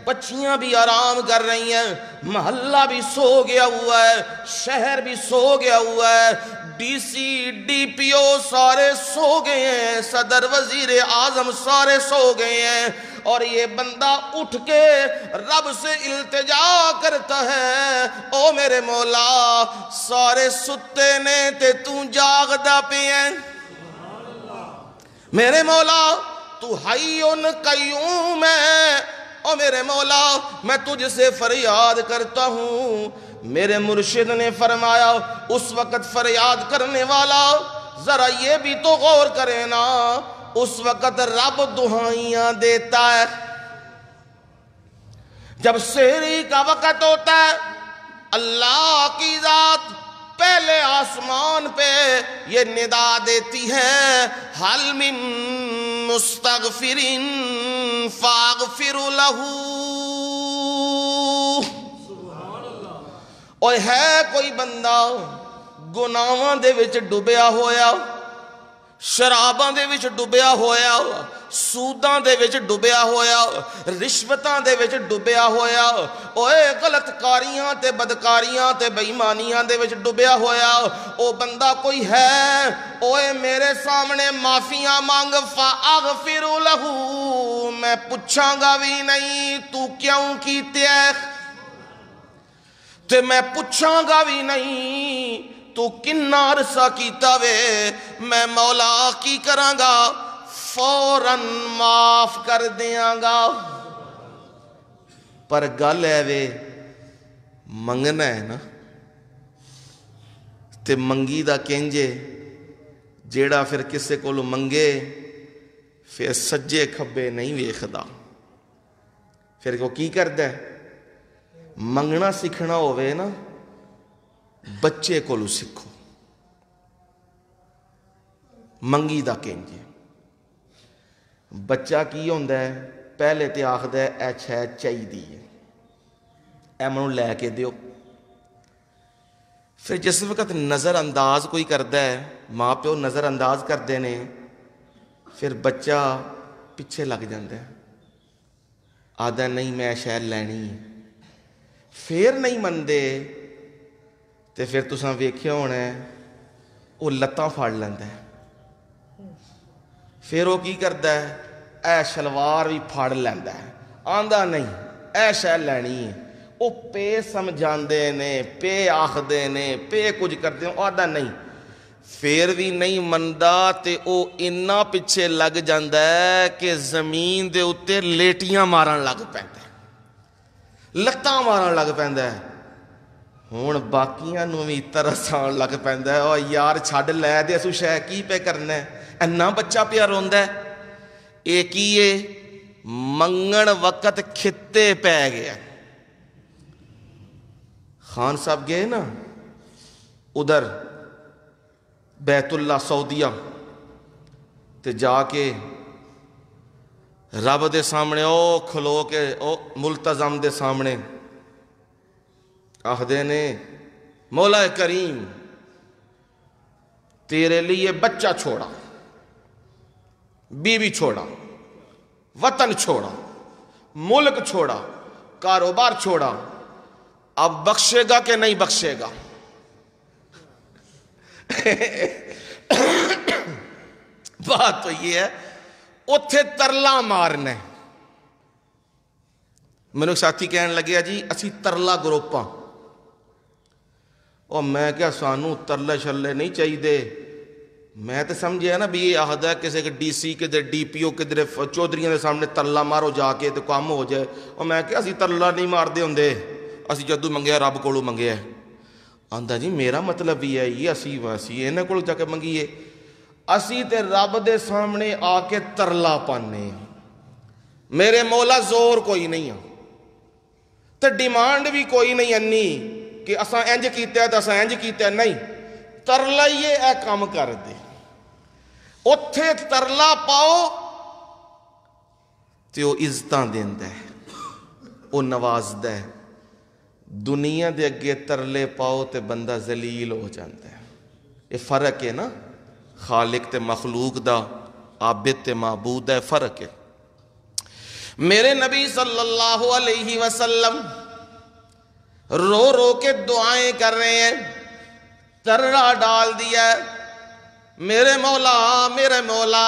بچیاں بھی آرام کر رہی ہیں، محلہ بھی سو گیا ہوا ہے، شہر بھی سو گیا ہوا ہے، ڈی سی ڈی پی او سارے سو گئے ہیں، صدر وزیر اعظم سارے سو گئے ہیں، اور یہ بندہ اٹھ کے رب سے التجا کرتا ہے او میرے مولا سارے ستے نے تے تو جاگدا پہ ہیں، میرے مولا تو حیٌ قیوم ہے، او میرے مولا میں تجھ سے فریاد کرتا ہوں۔ میرے مرشد نے فرمایا اس وقت فریاد کرنے والا ذرا یہ بھی تو غور کرے نا، اس وقت رب دعائیاں دیتا ہے، جب سحری کا وقت ہوتا ہے اللہ کی ذات پہلے آسمان پہ یہ ندا دیتی ہے حل من مستغفر فاغفر لہ، اوہ ہے کوئی بندہ گناہاں دے وچ ڈوبیا ہویا، شراباں دے وچ ڈوبیا ہویا، سوداں دے وچ ڈوبیا ہویا، رشوتاں دے وچ ڈوبیا ہویا، اوے غلط کاریاں تے بدکاریاں تے بے ایمانیاں دے وچ ڈوبیا ہویا، او بندہ کوئی ہے اوے میرے سامنے معافیاں مانگ فاغفر لہ، میں پوچھاں گا بھی نہیں تو کیوں کیتے ہے، تے میں پوچھاں گا بھی نہیں تو کنا عرصہ کیتا وے، میں مولا کی کراں گا فوراً معاف کر دیاں گا۔ پر گل ہے وے منگنا ہے نا، تے منگی دا کینجے جیڑا پھر کسے کولو منگے پھر سجے کھبے نہیں ویکھدا، پھر کو کی کردا ہے منگنا سکھنا ہوئے نا بچے کولو سکھو، منگی دا کینجے بچہ کی ہوندا ہے پہلے تے آکھدا ہے اے چھے چاہیدی ہے، اے منوں لے کے دیو، پھر جس وقت نظر انداز کوئی کرتا ہے، ماں پیو نظر انداز کرتے ہیں، پھر بچہ پیچھے لگ جاتا ہے، آدھا نہیں میں شاید لینی ہے، پھر نہیں منتے تو پھر تساں ویکھیا ہونا ہے وہ لتاں پھاڑ لینا ہے، پھر وہ کی کرتا ہے اے شلوار بھی پھاڑ لینا ہے، آندا نہیں اے شاید لینی ہے، وہ پے سمجھاندے نے، پے آخدے نے، پے کچھ کرتے ہیں، آدھا نہیں، پھر بھی نہیں مندا تے او اتنا پیچھے لگ جاندا ہے کہ زمین دے اتے لیٹیاں مارن لگ پیندا ہے، لتاں مارن لگ پیندا ہے۔ ہن باقیاں نوں بھی ترس آن لگ پیندا ہے، او یار چھڈ لے دے اسو شے کی پہ کرنا ہے، اینا بچہ پیا روندا ہے، اے کی ہے منگن وقت کھتے پی گیا۔ خان صاحب گئے نا ادھر بیت اللہ سعودیہ تے جا کے رب دے سامنے او کھلو کے او ملتزم دے سامنے آخدے نے مولا کریم تیرے لیے بچہ چھوڑا، بیوی چھوڑا، وطن چھوڑا، ملک چھوڑا، کاروبار چھوڑا، اب بخشے گا کہ نہیں بخشے گا؟ بات تو یہ ہے اتھے ترلا مارنے۔ میرے ساتھی کہنے لگے جی اسی ترلا گروپاں، اور میں کیا سانو ترلے شرلے نہیں چاہیے، میں تو سمجھے نا بھی یہ آہدہ ہے کسی کے ڈی سی کدھر ڈی پی او کدھر چودھریوں کے سامنے ترلا مارو جا کے تو کام ہو جائے، اور میں کیا اسی ترلا نہیں مار دے ہوندے، اسی جدو منگیا رب کولو منگیا ہے۔ آندا جی میرا مطلب بھی ہے یہ اسی انہاں کول جا کے منگیے، اسی تے رب دے سامنے آ کے ترلا پانے، میرے مولا زور کوئی نہیں ہے تے ڈیمانڈ بھی کوئی نہیں انی کہ اساں انج کیتا ہے تو اساں انج کیتا ہے، نہیں، ترلائیے اے کام کر دے، اتھے ترلا پاؤ تے وہ عزتاں دیندا ہے، وہ نوازدا ہے، دنیا دے اگے ترلے پاؤ تے بندہ ذلیل ہو جاتا ہے۔ یہ فرق ہے نا خالق تے مخلوق دا، عابد تے معبود ہے، فرق ہے۔ میرے نبی صلی اللہ علیہ وسلم رو رو کے دعائیں کر رہے ہیں، ترلا ڈال دیا ہے، میرے مولا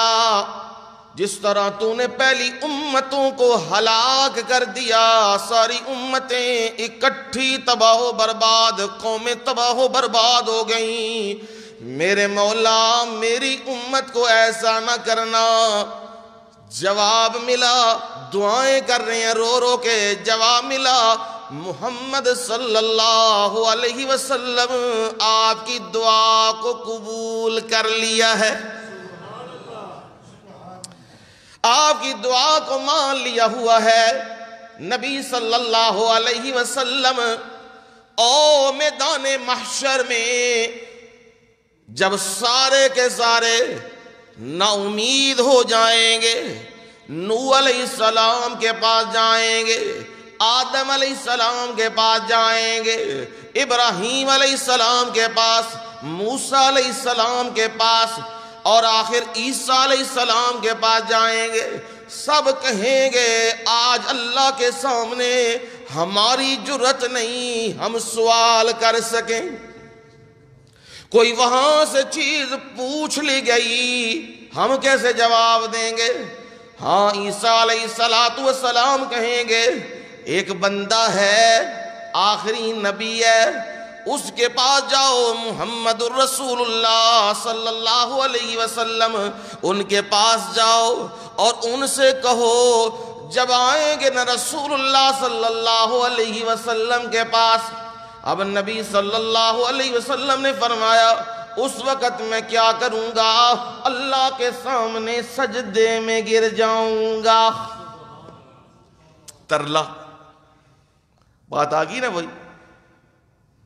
جس طرح تو نے پہلی امتوں کو ہلاک کر دیا، ساری امتیں اکٹھی تباہ و برباد، قومیں تباہ و برباد ہو گئیں، میرے مولا میری امت کو ایسا نہ کرنا۔ جواب ملا، دعائیں کر رہے ہیں رو رو کے، جواب ملا محمد صلی اللہ علیہ وسلم آپ کی دعا کو قبول کر لیا ہے، آپ کی دعا کو مان لیا ہوا ہے۔ نبی صلی اللہ علیہ وسلم او میدان محشر میں جب سارے کے سارے نا امید ہو جائیں گے، نوح علیہ السلام کے پاس جائیں گے، آدم علیہ السلام کے پاس جائیں گے، ابراہیم علیہ السلام کے پاس، موسیٰ علیہ السلام کے پاس، اور آخر عیسیٰ علیہ السلام کے پاس جائیں گے، سب کہیں گے آج اللہ کے سامنے ہماری جرت نہیں ہم سوال کر سکیں، کوئی وہاں سے چیز پوچھ لی گئی ہم کیسے جواب دیں گے؟ ہاں عیسیٰ علیہ السلام کہیں گے ایک بندہ ہے آخری نبی ہے، اس کے پاس جاؤ، محمد الرسول اللہ صلی اللہ علیہ وسلم، ان کے پاس جاؤ اور ان سے کہو جب آئیں گے نہ رسول اللہ صلی اللہ علیہ وسلم کے پاس۔ اب نبی صلی اللہ علیہ وسلم نے فرمایا اس وقت میں کیا کروں گا؟ اللہ کے سامنے سجدے میں گر جاؤں گا۔ ترلا بات آگی نا بھائی،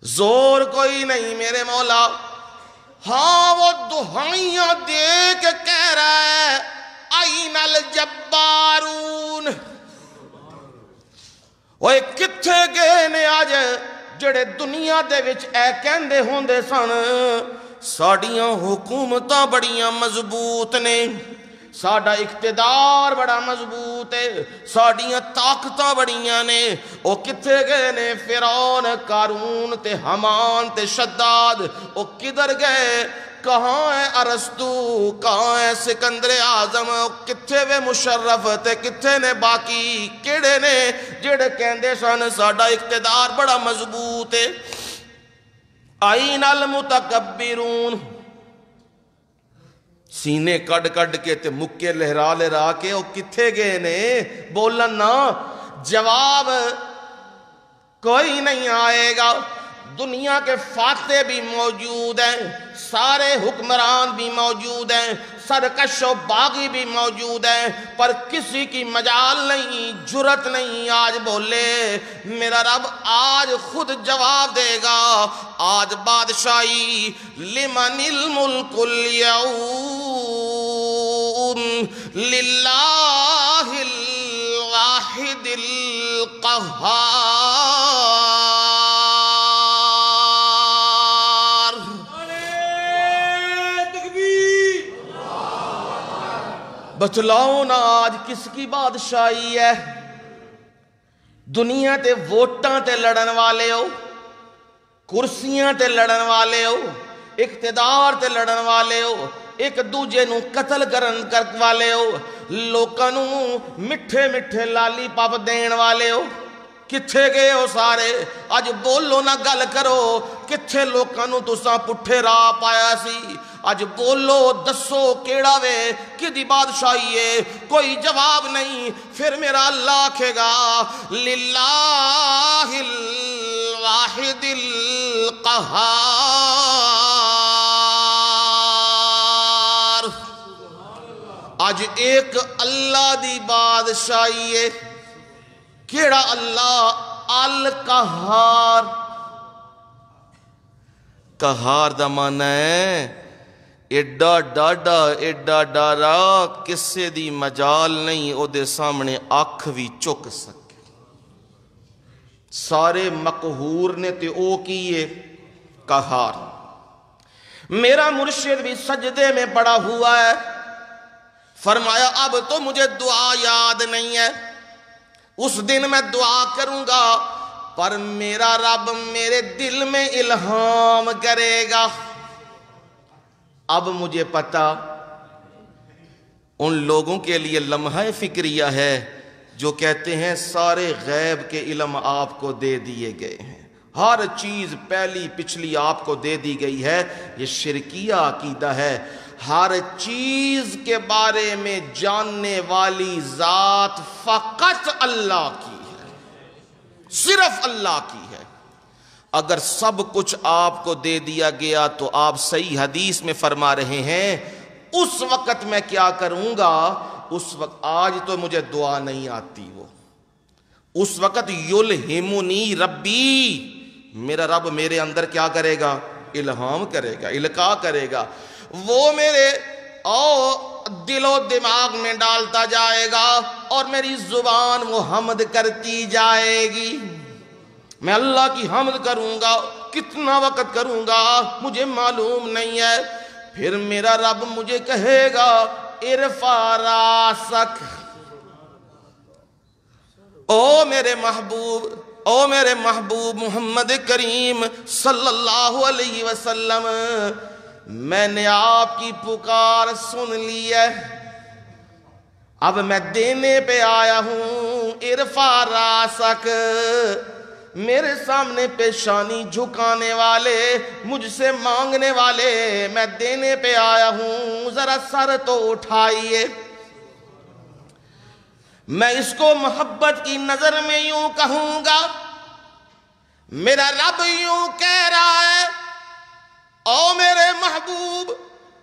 زور کوئی نہیں میرے مولا، ہاں وہ دہائیاں دے کے کہہ رہا ہے این الجبارون، وہ کتھے گئے نے آج جڑے دنیا دے وچ اے کہندے ہوندے سن ساڈیاں حکومتاں بڑیاں مضبوط نے، ساڈا اقتدار بڑا مضبوط ہے، ساڈیاں طاقتاں بڑیاں نے، او کتھے گئے نے؟ فرعون، قارون تے حامان تے شداد او کدھر گئے؟ کہاں ہے ارسطو، کہاں ہے سکندر اعظم، کتھے وے مشرف تے کتھے نے باقی کیڑے نے جڑے کہندے سن ساڈا اقتدار بڑا مضبوط ہے؟ آئین المتکبرون، سینے کڈ کڈ کے تے مکے لہرا لہرا کے او کتھے گئے نے؟ بولن نا، جواب کوئی نہیں آئے گا۔ دنیا کے فاتح بھی موجود ہیں، سارے حکمران بھی موجود ہیں، سرکش و باغی بھی موجود ہیں، پر کسی کی مجال نہیں، جرت نہیں آج بولے میرا رب آج خود جواب دے گا۔ آج بادشاہی لمن الملک اليوم للہ الواحد القہار۔ بتلاؤ نا آج کس کی بادشاہی ہے؟ دنیا تے ووٹاں تے لڑن والے ہو، کرسیاں تے لڑن والے ہو، اقتدار تے لڑن والے ہو، ایک دوجے نو قتل کرن والے ہو، لوکاں نو مٹھے مٹھے لالی پاپ دین والے ہو، کتھے گئے ہو سارے؟ اج بولو نہ گل کرو، کتھے لوکاں نو تساں پٹھے راہ پایا سی؟ اج بولو دسو کیڑا وے کدی بادشاہی ہے؟ کوئی جواب نہیں۔ پھر میرا اللہ آکھے گا للہ الواحد القہار۔ آج ایک اللہ دی بادشاہی ہے، کیڑا اللہ؟ القہار۔ قہار دا معنی ہے ایڈا ڈاڈا ایڈا ڈارا کسے دی مجال نہیں او دے سامنے اکھ بھی چک سکے۔ سارے مقہور نے تے او کیے قہار۔ میرا مرشد بھی سجدے میں پڑا ہوا ہے، فرمایا اب تو مجھے دعا یاد نہیں ہے، اس دن میں دعا کروں گا پر میرا رب میرے دل میں الہام کرے گا۔ اب مجھے پتا ان لوگوں کے لیے لمحہ فکریہ ہے جو کہتے ہیں سارے غیب کے علم آپ کو دے دیے گئے ہیں، ہر چیز پہلی پچھلی آپ کو دے دی گئی ہے۔ یہ شرکیہ عقیدہ ہے۔ ہر چیز کے بارے میں جاننے والی ذات فقط اللہ کی ہے، صرف اللہ کی ہے۔ اگر سب کچھ آپ کو دے دیا گیا تو آپ صحیح حدیث میں فرما رہے ہیں اس وقت میں کیا کروں گا؟ اس وقت آج تو مجھے دعا نہیں آتی، وہ اس وقت یلہمنی ربی، میرا رب میرے اندر کیا کرے گا؟ الہام کرے گا، القاء کرے گا، وہ میرے دل و دماغ میں ڈالتا جائے گا اور میری زبان وہ حمد کرتی جائے گی۔ میں اللہ کی حمد کروں گا، کتنا وقت کروں گا مجھے معلوم نہیں ہے۔ پھر میرا رب مجھے کہے گا ارفع راسک، او میرے محبوب محمد کریم صلی اللہ علیہ وسلم، میں نے آپ کی پکار سن لی ہے، اب میں دینے پہ آیا ہوں۔ ارفع راسک، میرے سامنے پیشانی جھکانے والے، مجھ سے مانگنے والے، میں دینے پہ آیا ہوں، ذرا سر تو اٹھائیے۔ میں اس کو محبت کی نظر میں یوں کہوں گا، میرا رب یوں کہہ رہا ہے او میرے محبوب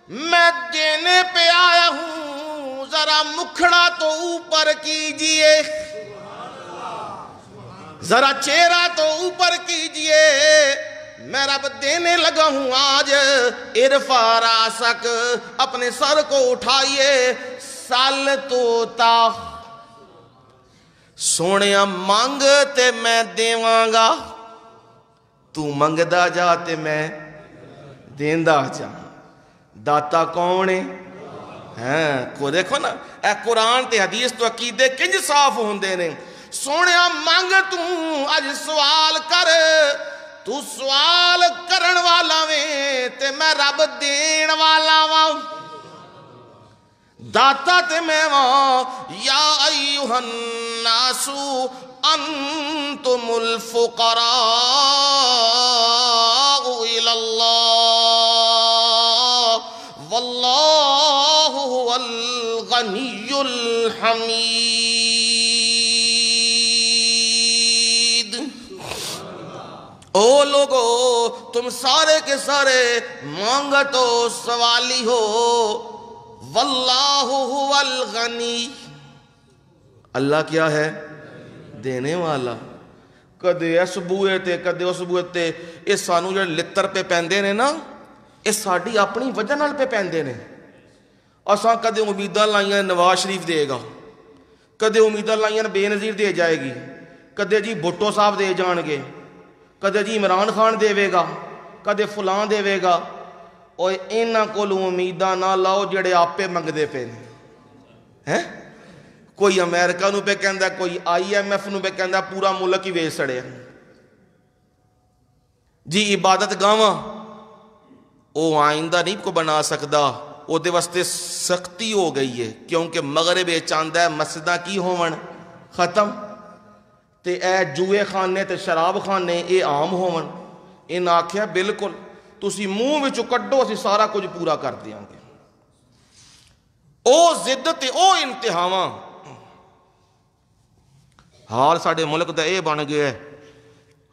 میں دینے پہ آیا ہوں، ذرا مکھڑا تو اوپر کیجئے، ذرا چہرہ تو اوپر کیجئے، میں رب دینے لگا ہوں آج۔ ارفع راسک، اپنے سر کو اٹھائیے۔ سال توتا، سونیا مانگ تے میں دیواں گا، تو منگدا جا تے میں دیندا جا. داتا کون ہے؟ کو دیکھو نا اے قرآن تے حدیث تو عقیدے کنج صاف ہوندے نے. سونیا مانگ تو اج سوال کر، تو سوال کرن والا وے تے میں رب دین والا واں. داتا تے میں واں. یا ایھا الناس انتم الفقراء الی اللہ واللہ هو الغنی الحمید. او لوگو تم سارے کے سارے مانگت ہو، سوالی ہو. واللہ هو الغنی، اللہ کیا ہے؟ دینے والا. کدے اس بوئے تے کدے اس بوئے تے. یہ سانو جو لتر پہ پیندے نے نا، یہ ساڑی اپنی وجہ نال پہ پیندے نے. اساں کدے امیدہ لائیاں نواز شریف دے گا، کدے امیدہ لائیاں بے نظیر دے جائے گی، کدے جی بھٹو صاحب دے جان گے، کدے جی عمران خان دے گا، کدے فلان دے گا. اور انہاں کولوں امیداں نہ لاؤ جڑے آپے منگدے پے نے. کوئی امریکہ نو پہ کہندا، کوئی IMF نو پہ کہندا پورا ملک ہی ویچ سڑے جی. عبادت گاواں او آئندہ نہیں کو بنا سکدا، او دے واسطے سختی ہو گئی ہے کیونکہ مغرب چاہندا ہے مسجداں کی ہون ختم تے اے جوئے خانے تے شراب خانے اے عام ہون. ان آکھیا بالکل تسی منہ وچوں کڈو اسی سارا کچھ پورا کر دیاں گے. او ضد تے او انتہاواں. حال ساڈے ملک دا اے بن گیا ہے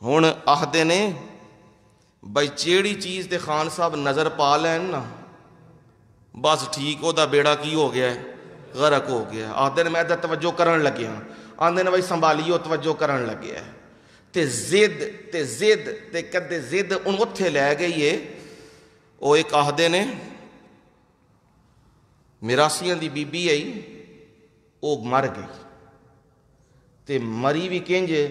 ہن آخدے نے بھائی جیڑی چیز تے خان صاحب نظر پا لین نا بس ٹھیک او دا بیڑا کی ہو گیا ہے؟ غرق ہو گیا ہے. آخدے نے میں ادھر توجہ کرن لگیا ہوں، آندے نے بھائی سنبھالیو توجہ کرن لگیا ہے. تے زد تے کدے زد ان اتھے لے گئی ہے. او ایک آخدے نے میراسیاں دی بی بی آئی او مر گئی تے مری بھی کنجے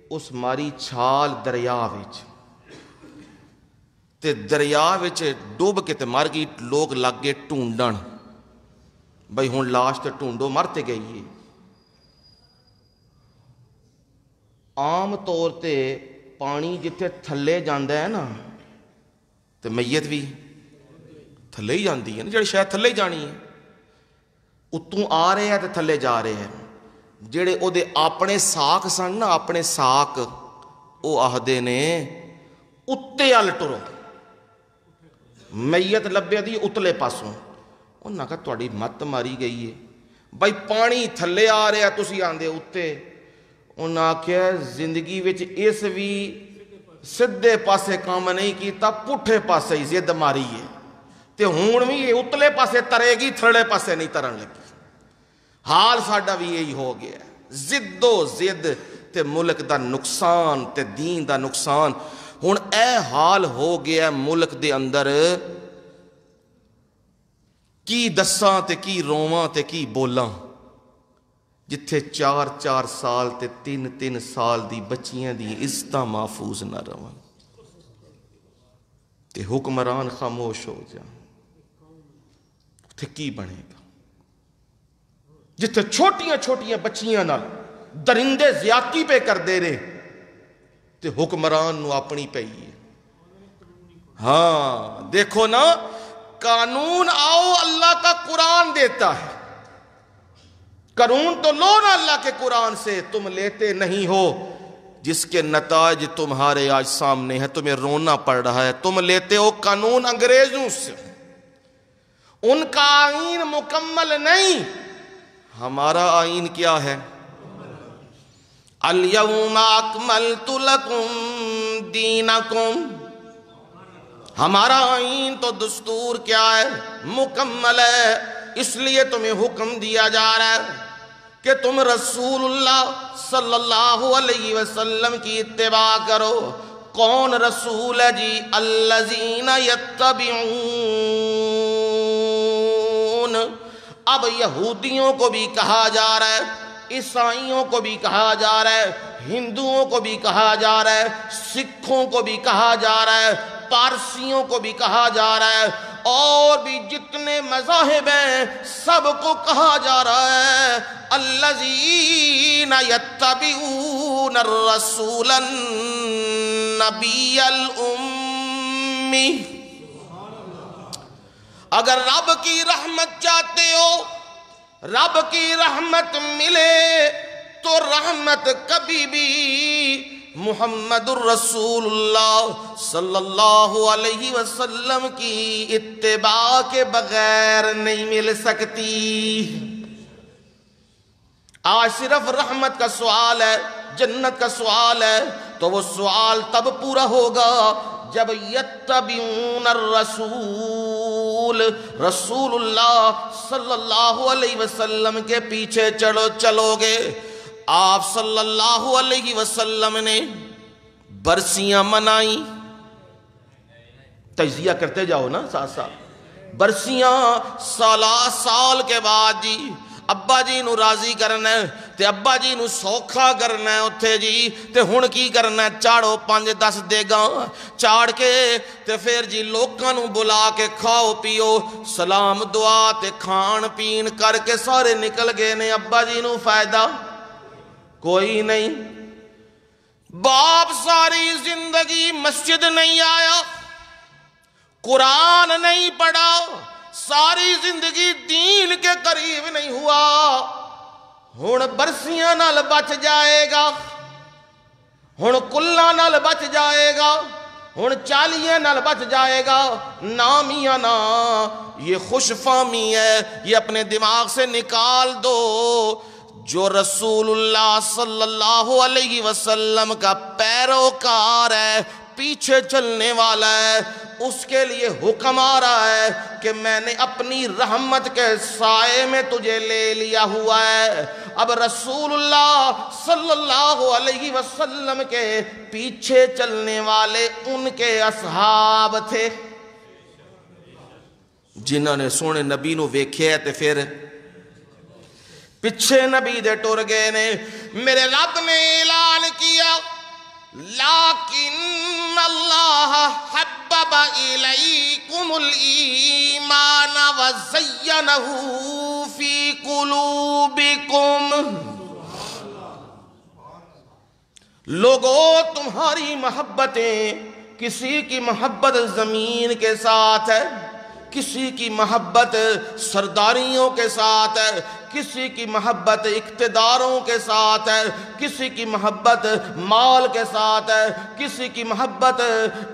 اس ماری چھال دریا وچ تے دریا وچ ڈوب کے تے مر گئی. لوگ لگ گئے ٹونڈن بھئی ہن لاش تے ٹونڈو مرتے گئی ہے. عام طور تے پانی جتھے تھلے جاندا ہے نا تے میت بھی تھلے ہی جاندی ہے نا. جڑی شاید تھلے ہی جانی ہے اتوں آ رہے ہیں تے تھلے جا رہے ہیں. جڑے او دے اپنے ساک سن نا، اپنے ساک، او آہدے نے اتے ال ٹرو. میت لبے دی اتلے پاسوں. انہاں کہا تواڈی مت ماری گئی ہے بھائی پانی تھلے آ رہے ہیں تسی آندے اتے. انہاں کہا زندگی وچ اس بھی سدھے پاسے کام نہیں کیتا، پٹھے پاسے ہی زد ماری ہے تے ہون بھی یہ اتلے پاسے ترے گی، تھڑے پاسے نہیں ترن لگی. حال ساڈا بھی یہی ہو گیا ہے. زد و زد تے ملک دا نقصان تے دین دا نقصان. ہن اے حال ہو گیا ملک دے اندر کی دساں تے کی روواں تے کی بولاں. جتھے 4 سال تے 3 سال دی بچیاں دی عزتاں محفوظ نہ رہن تے حکمران خاموش ہو جان تے کی بنے گا. جتھے چھوٹیاں بچیاں نال درندے زیادتی پہ کر دے رہے تے حکمران نو اپنی پئی ہے. ہاں دیکھو نا قانون آؤ اللہ کا قرآن دیتا ہے. قانون تو لو نا اللہ کے قرآن سے، تم لیتے نہیں ہو جس کے نتائج تمہارے آج سامنے ہیں. تمہیں رونا پڑ رہا ہے. تم لیتے ہو قانون انگریزوں سے، ان کا آئین مکمل نہیں. ہمارا آئین کیا ہے؟ الیوم اکملت لکم دینکم. ہمارا آئین تو دستور کیا ہے؟ مکمل ہے. اس لیے تمہیں حکم دیا جا رہا ہے کہ تم رسول اللہ صلی اللہ علیہ وسلم کی اتباع کرو. کون رسول ہے جی؟ الذین یتبعون. اب یہودیوں کو بھی کہا جا رہا ہے عیسائیوں کو بھی کہا جا رہا ہے، ہندوؤں کو بھی کہا جا رہا ہے، سکھوں کو بھی کہا جا رہا ہے، پارسیوں کو بھی کہا جا رہا ہے، اور بھی جتنے مذاہب ہیں سب کو کہا جا رہا ہے الذین یتبعون الرسول النبی الامی۔ اگر رب کی رحمت چاہتے ہو، رب کی رحمت ملے تو رحمت کبھی بھی محمد الرسول اللہ صلی اللہ علیہ وسلم کی اتباع کے بغیر نہیں مل سکتی۔ آج صرف رحمت کا سوال ہے، جنت کا سوال ہے، تو وہ سوال تب پورا ہوگا جب یتبعون الرسول، رسول اللہ صلی اللہ علیہ وسلم کے پیچھے چلو گے۔ آپ صلی اللہ علیہ وسلم نے برسیاں منائیں، تجزیہ کرتے جاؤ نا ساتھ ساتھ، برسیاں سال کے بعد جی ابا جی نو راضی کرنا ہے تے ابا جی نو سوکھا کرنا ہے اتھے جی، تے ہن کی کرنا ہے، چاڑو 5-10 دیگاں چاڑ کے تے پھر جی لوکاں نو بلا کے کھاؤ پیو، سلام دعا تے کھان پین کر کے سارے نکل گئے نے، ابا جی نو فائدہ کوئی نہیں۔ باپ ساری زندگی مسجد نہیں آیا، قرآن نہیں پڑھا، ساری زندگی دین کے قریب نہیں ہوا، ہن برسیاں نال بچ جائے گا، ہن کلاں نال بچ جائے گا، ہن چالیاں نال بچ جائے گا؟ نا میاں نا، یہ خوش فہمی ہے، یہ اپنے دماغ سے نکال دو۔ جو رسول اللہ صلی اللہ علیہ وسلم کا پیروکار ہے، پیچھے چلنے والا ہے، اس کے لیے حکم آ رہا ہے کہ میں نے اپنی رحمت کے سائے میں تجھے لے لیا ہوا ہے۔ اب رسول اللہ صلی اللہ علیہ وسلم کے پیچھے چلنے والے ان کے اصحاب تھے جنہوں نے سونے نبی نو ویکھیا تے پھر پچھے نبی دے ٹر گئے نے۔ میرے رب نے اعلان کیا لیکن اللہ حبب الیکم الایمان وزینہ فی قلوبکم۔ لوگوں، تمہاری محبتیں، کسی کی محبت زمین کے ساتھ ہے، کسی کی محبت سرداریوں کے ساتھ ہے، کسی کی محبت اقتداروں کے ساتھ ہے، کسی کی محبت مال کے ساتھ ہے، کسی کی محبت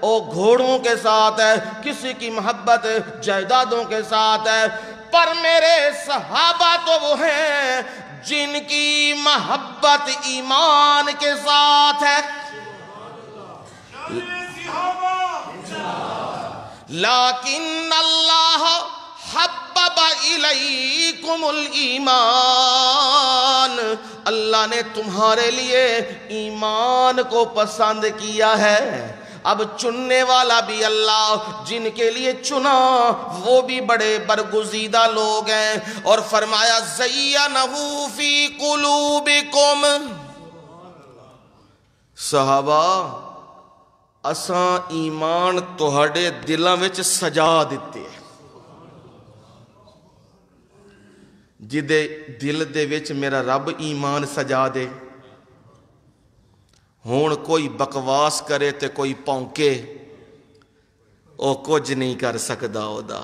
گھوڑوں کے ساتھ ہے، کسی کی محبت جائیدادوں کے ساتھ ہے، پر میرے صحابہ تو وہ ہیں جن کی محبت ایمان کے ساتھ ہے۔ لیکن اللہ حبب الیکم الایمان، اللہ نے تمہارے لیے ایمان کو پسند کیا ہے۔ اب چننے والا بھی اللہ، جن کے لیے چنا وہ بھی بڑے برگزیدہ لوگ ہیں، اور فرمایا زینہ فی قلوبکم۔ صحابہ، اساں ایمان تہاڈے دلاں وچ سجا دتے، جدے دل دے وچ میرا رب ایمان سجا دے، ہون کوئی بکواس کرے تے کوئی پونکے، او کچھ نہیں کر سکدا او دا۔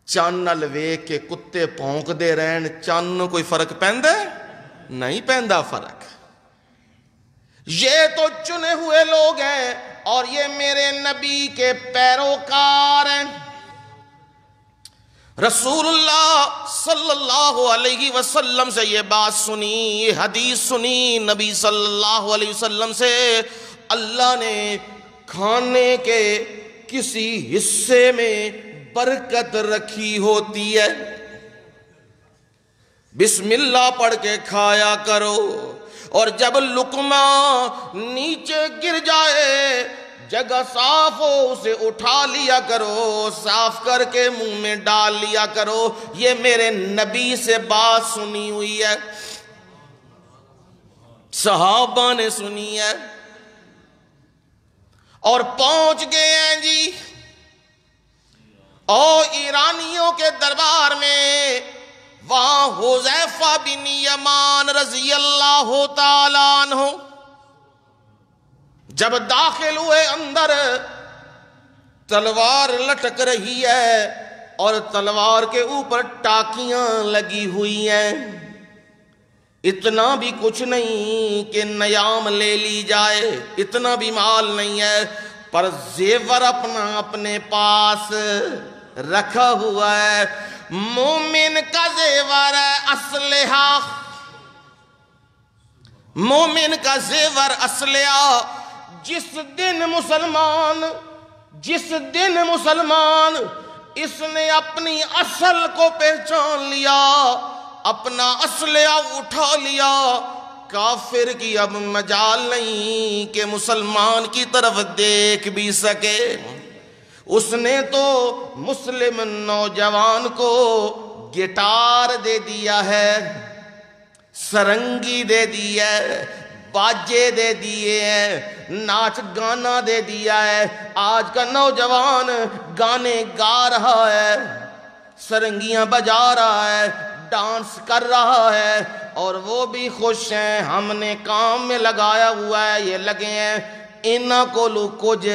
چن نال ویکھ کے کتے پونک دے رہن، چن نوں کوئی فرق پیندا ہے؟ نہیں پیندا فرق۔ یہ تو چنے ہوئے لوگ ہیں اور یہ میرے نبی کے پیروکار ہیں۔ رسول اللہ صلی اللہ علیہ وسلم سے یہ بات سنی، یہ حدیث سنی نبی صلی اللہ علیہ وسلم سے، اللہ نے کھانے کے کسی حصے میں برکت رکھی ہوتی ہے، بسم اللہ پڑھ کے کھایا کرو، اور جب لقمہ نیچے گر جائے، جگہ صاف ہو اسے اٹھا لیا کرو، صاف کر کے منہ میں ڈال لیا کرو۔ یہ میرے نبی سے بات سنی ہوئی ہے۔ صحابہ نے سنی ہے اور پہنچ گئے ہیں جی اور ایرانیوں کے دربار میں. وہاں حذیفہ بن یمان رضی اللہ تعالیٰ عنہ جب داخل ہوئے اندر، تلوار لٹک رہی ہے اور تلوار کے اوپر ٹاکیاں لگی ہوئی ہیں. اتنا بھی کچھ نہیں کہ نیام لے لی جائے، اتنا بھی مال نہیں ہے، پر زیور اپنے پاس رکھا ہوا ہے. مومن کا زیور ہے اسلحہ، مومن کا زیور اسلحہ. جس دن مسلمان اس نے اپنی اصل کو پہچان لیا، اپنا اسلحہ اٹھا لیا، کافر کی اب مجال نہیں کہ مسلمان کی طرف دیکھ بھی سکے. اس نے تو مسلم نوجوان کو گٹار دے دیا ہے، سرنگی دے دی ہے، باجے دے دیے ہیں، ناچ گانا دے دیا ہے. آج کا نوجوان گانے گا رہا ہے، سرنگیاں بجا رہا ہے، ڈانس کر رہا ہے، اور وہ بھی خوش ہیں. ہم نے کام میں لگایا ہوا ہے، یہ لگے ہیں. انہاں کو لو کچھ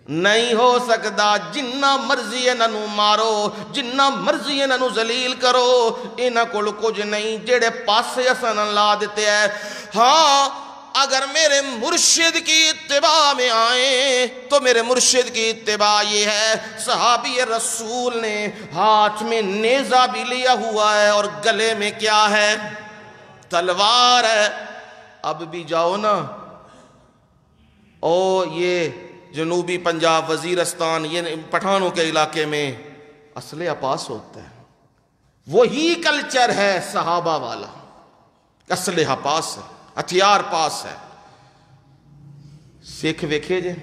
نہیں ہو سکتا. جنہ مرضی انہوں مارو، جنہ مرضی انہوں ذلیل کرو، انہاں کو کچھ نہیں. جڑے پاسے اساں لا دیتے ہیں. ہاں اگر میرے مرشد کی اتباع میں آئیں تو میرے مرشد کی اتباع یہ ہے، صحابی رسول نے ہاتھ میں نیزہ بھی لیا ہوا ہے اور گلے میں کیا ہے؟ تلوار ہے. اب بھی جاؤ نا، او یہ جنوبی پنجاب، وزیرستان، یہ پٹھانوں کے علاقے میں اسلحہ پاس ہوتا ہے. وہی کلچر ہے صحابہ والا، اسلحہ پاس ہے، ہتھیار پاس ہے. سکھ ویکھے جے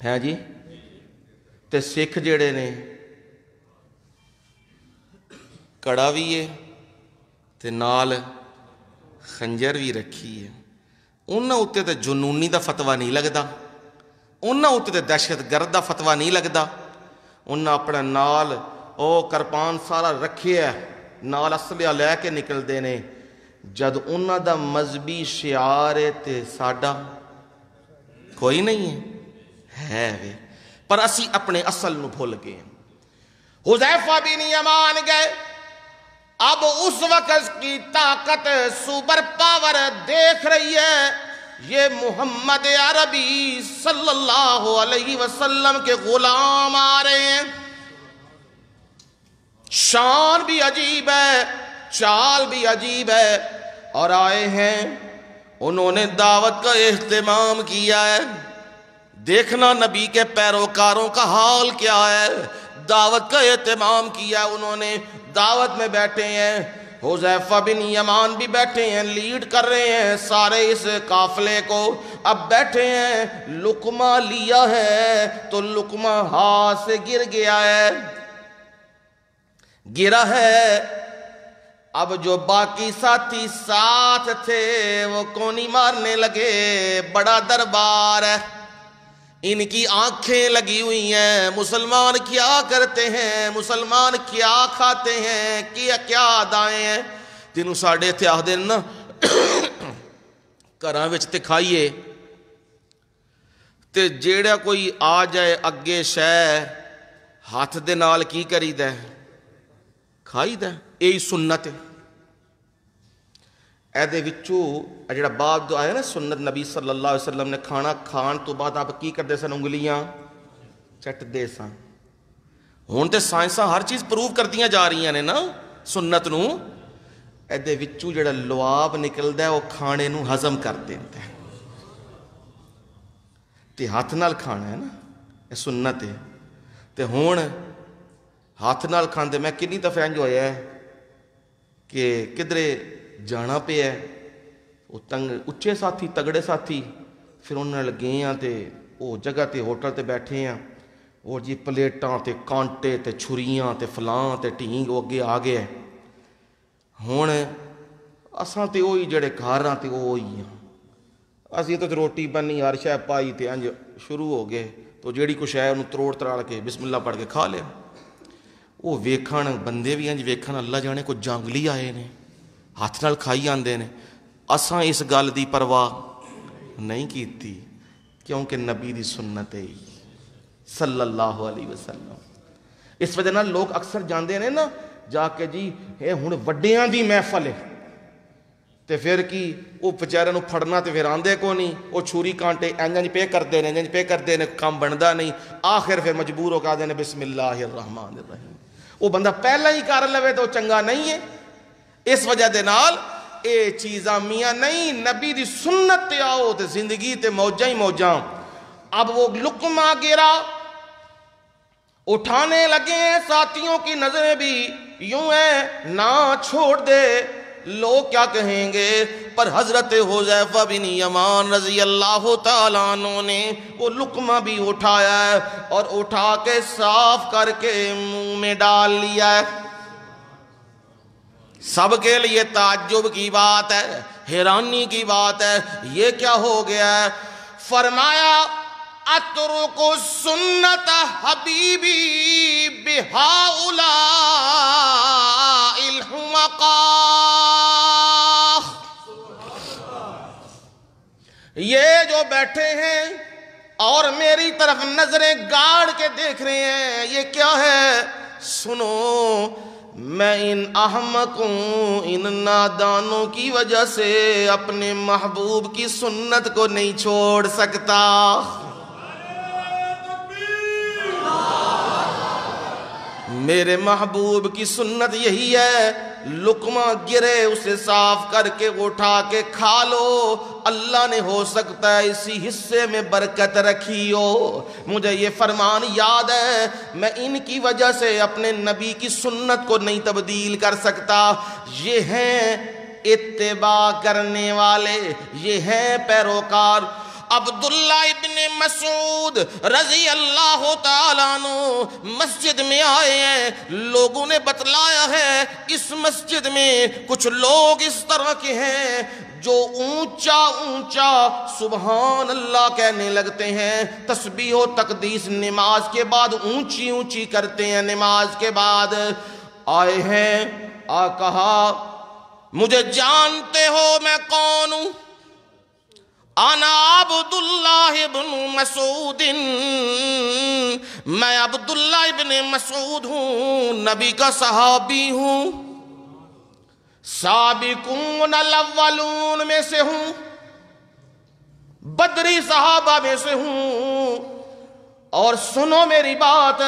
ہے جی، تے سکھ جڑے نے کڑا بھی ہے تے نال خنجر بھی رکھی ہے. انہاں اُتے تے جنونی دا فتویٰ نہیں لگدا، انہاں اُتے تے دہشت گرد دا فتویٰ نہیں لگدا. انہاں اپنا نال او کرپان سارا رکھے ہے، نال اسلحہ لے کے نکلدے نے. جد انہاں دا مذہبی شعار ہے تے ساڈا کوئی نہیں ہے وے، پر اسی اپنے اصل نو بھول گئے. حذیفہ بن یمان گئے. اب اس وقت کی طاقت سپر پاور دیکھ رہی ہے، یہ محمد عربی صلی اللہ علیہ وسلم کے غلام آ رہے ہیں. شان بھی عجیب ہے، چال بھی عجیب ہے، اور آئے ہیں. انہوں نے دعوت کا اہتمام کیا ہے. دیکھنا نبی کے پیروکاروں کا حال کیا ہے. دعوت کا اہتمام کیا انہوں نے، دعوت میں بیٹھے ہیں. حذیفہ بن یمان بھی بیٹھے ہیں، لیڈ کر رہے ہیں سارے اس قافلے کو. اب بیٹھے ہیں، لقمہ لیا ہے تو لقمہ ہاتھ سے گر گیا ہے، گرا ہے. اب جو باقی ساتھی ساتھ تھے وہ کونی مارنے لگے. بڑا دربار ہے، ان کی آنکھیں لگی ہوئی ہیں. مسلمان کیا کرتے ہیں، مسلمان کیا کھاتے ہیں، کیا ادائیں ہیں. جنہوں ساڑھے تھے آہ دن نا گھراں وچ تے کھائیے تے جیڑا کوئی آ جائے اگے شے ہاتھ دے نال کی کری دے، کھائی دے. یہی سنت ہے. ایدے وچو جڑا باب جو آیا نا سنت، نبی صلی اللہ علیہ وسلم نے کھانا کھان تو بعد آپ کی کردے سن؟ انگلیاں چٹ دے سن. ہون تے سائنساں ہر چیز پروو کردیاں جا رہی ہیں نا سنت نو. ایدے وچو جڑا لواب نکلدا ہے وہ کھانے نو ہضم کر دیندا ہے. تے ہاتھ نال کھانا ہے نا، یہ سنت ہے. تے ہون ہاتھ نال کھاندے میں کنی دفعہ انج ہویا ہے کہ کدھرے جانا پہ ہے، وہ اچھے ساتھی تگڑے ساتھی پھر انہوں نے لگے ہیں تے وہ جگہ تے ہوٹل تے بیٹھے ہیں، اور جی پلیٹاں تے کانٹے تے چھریاں تے فلاں تے ٹینگ وہ اگے آ گئے. ہون اساں تے وہی جڑے گھر ہاں تے وہی ہاں، اسی تو روٹی بنی ہر شے پائی تے انج شروع ہو گئے تو جیڑی کچھ ہے انہوں تروڑ تراڑ کے بسم اللہ پڑھ کے کھا لیا۔ وہ ویکھن بندے بھی انج ویکھن اللہ جانے کو جنگلی آئے نے ہاتھ نال کھائی آندے نے، اساں اس گل دی پرواہ نہیں کیتی کیونکہ نبی دی سنت ہے صلی اللہ علیہ وسلم۔ اس وجہ نال لوگ اکثر جاندے نے نا جا کے جی اے ہن وڈیاں دی محفل ہے تے پھر کی وہ بیچارے نوں پھڑنا تے پھر آندے کو نہیں، وہ چھری کانٹے انج پے کردے نے کام بندا نہیں، آخر پھر مجبور ہو کے آدھے نے بسم اللہ الرحمن الرحیم۔ وہ بندہ پہلا ہی کر لوے تو چنگا نہیں ہے۔ اس وجہ دے نال اے چیزاں میاں نہیں، نبی دی سنت تے آؤ تے زندگی تے موجاں ہی موجاں۔ اب وہ لقمہ گرا، اٹھانے لگے ہیں، ساتھیوں کی نظریں بھی یوں ہیں نہ چھوڑ دے، لوگ کیا کہیں گے، پر حضرت حذیفہ بن یمان رضی اللہ تعالیٰ عنہ نے وہ لقمہ بھی اٹھایا ہے اور اٹھا کے صاف کر کے منہ میں ڈال لیا ہے۔ سب کے لیے تعجب کی بات ہے، حیرانی کی بات ہے، یہ کیا ہو گیا ہے؟ فرمایا اترک سنت حبیبی بہؤلاء الحمقاء، یہ جو بیٹھے ہیں اور میری طرف نظریں گاڑ کے دیکھ رہے ہیں، یہ کیا ہے؟ سنو، میں ان احمقوں، ان نادانوں کی وجہ سے اپنے محبوب کی سنت کو نہیں چھوڑ سکتا۔ میرے محبوب کی سنت یہی ہے، لقمہ گرے اسے صاف کر کے اٹھا کے کھا لو، اللہ نے ہو سکتا ہے اسی حصے میں برکت رکھی ہو۔ مجھے یہ فرمان یاد ہے، میں ان کی وجہ سے اپنے نبی کی سنت کو نہیں تبدیل کر سکتا۔ یہ ہیں اتباع کرنے والے، یہ ہیں پیروکار۔ عبداللہ ابن مسعود رضی اللہ تعالیٰ عنہ مسجد میں آئے ہیں، لوگوں نے بتلایا ہے اس مسجد میں کچھ لوگ اس طرح کے ہیں جو اونچا اونچا سبحان اللہ کہنے لگتے ہیں، تسبیح و تقدیس نماز کے بعد اونچی اونچی کرتے ہیں۔ نماز کے بعد آئے ہیں، کہا مجھے جانتے ہو میں کون ہوں؟ انا عبداللہ ابن مسعود، میں عبداللہ ابن مسعود ہوں، نبی کا صحابی ہوں، سابقون الاولون میں سے ہوں، بدری صحابہ میں سے ہوں۔ اور سنو میری بات،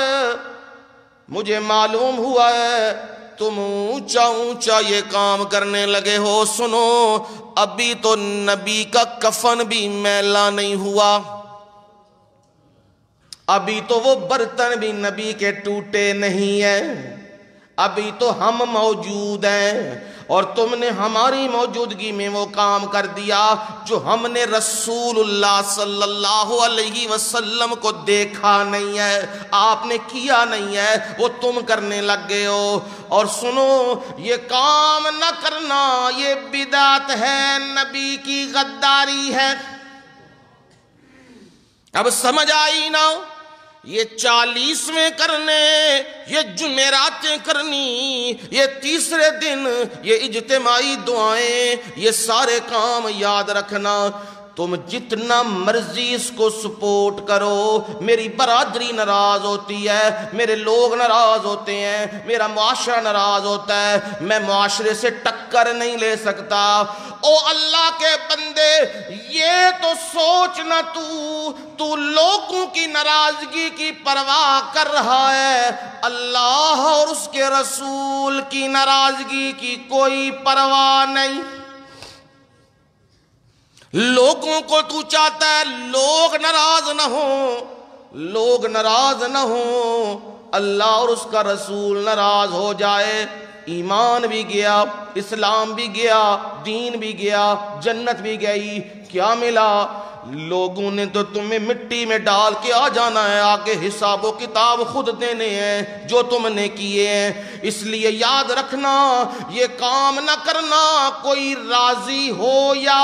مجھے معلوم ہوا ہے تم اونچا اونچا یہ کام کرنے لگے ہو۔ سنو، ابھی تو نبی کا کفن بھی میلا نہیں ہوا، ابھی تو وہ برتن بھی نبی کے ٹوٹے نہیں ہیں، ابھی تو ہم موجود ہیں اور تم نے ہماری موجودگی میں وہ کام کر دیا جو ہم نے رسول اللہ صلی اللہ علیہ وسلم کو دیکھا نہیں ہے، آپ نے کیا نہیں ہے، وہ تم کرنے لگ گئے ہو۔ اور سنو، یہ کام نہ کرنا یہ بدعت ہے، نبی کی غداری ہے۔ اب سمجھ آئی نا؟ یہ 40ویں کرنے، یہ جمعراتیں کرنی، یہ تیسرے دن یہ اجتماعی دعائیں، یہ سارے کام یاد رکھنا۔ تم جتنا مرضی اس کو سپورٹ کرو، میری برادری ناراض ہوتی ہے، میرے لوگ ناراض ہوتے ہیں، میرا معاشرہ ناراض ہوتا ہے، میں معاشرے سے ٹکر نہیں لے سکتا۔ او اللہ کے بندے، یہ تو سوچنا تو لوگوں کی ناراضگی کی پرواہ کر رہا ہے، اللہ اور اس کے رسول کی ناراضگی کی کوئی پرواہ نہیں۔ لوگوں کو تو چاہتا ہے لوگ ناراض نہ ہوں، لوگ ناراض نہ ہوں، اللہ اور اس کا رسول ناراض ہو جائے، ایمان بھی گیا، اسلام بھی گیا، دین بھی گیا، جنت بھی گئی۔ کیا ملا؟ لوگوں نے تو تمہیں مٹی میں ڈال کے آ جانا ہے، آگے حساب و کتاب خود دینے ہیں جو تم نے کیے ہیں۔ اس لیے یاد رکھنا، یہ کام نہ کرنا، کوئی راضی ہو یا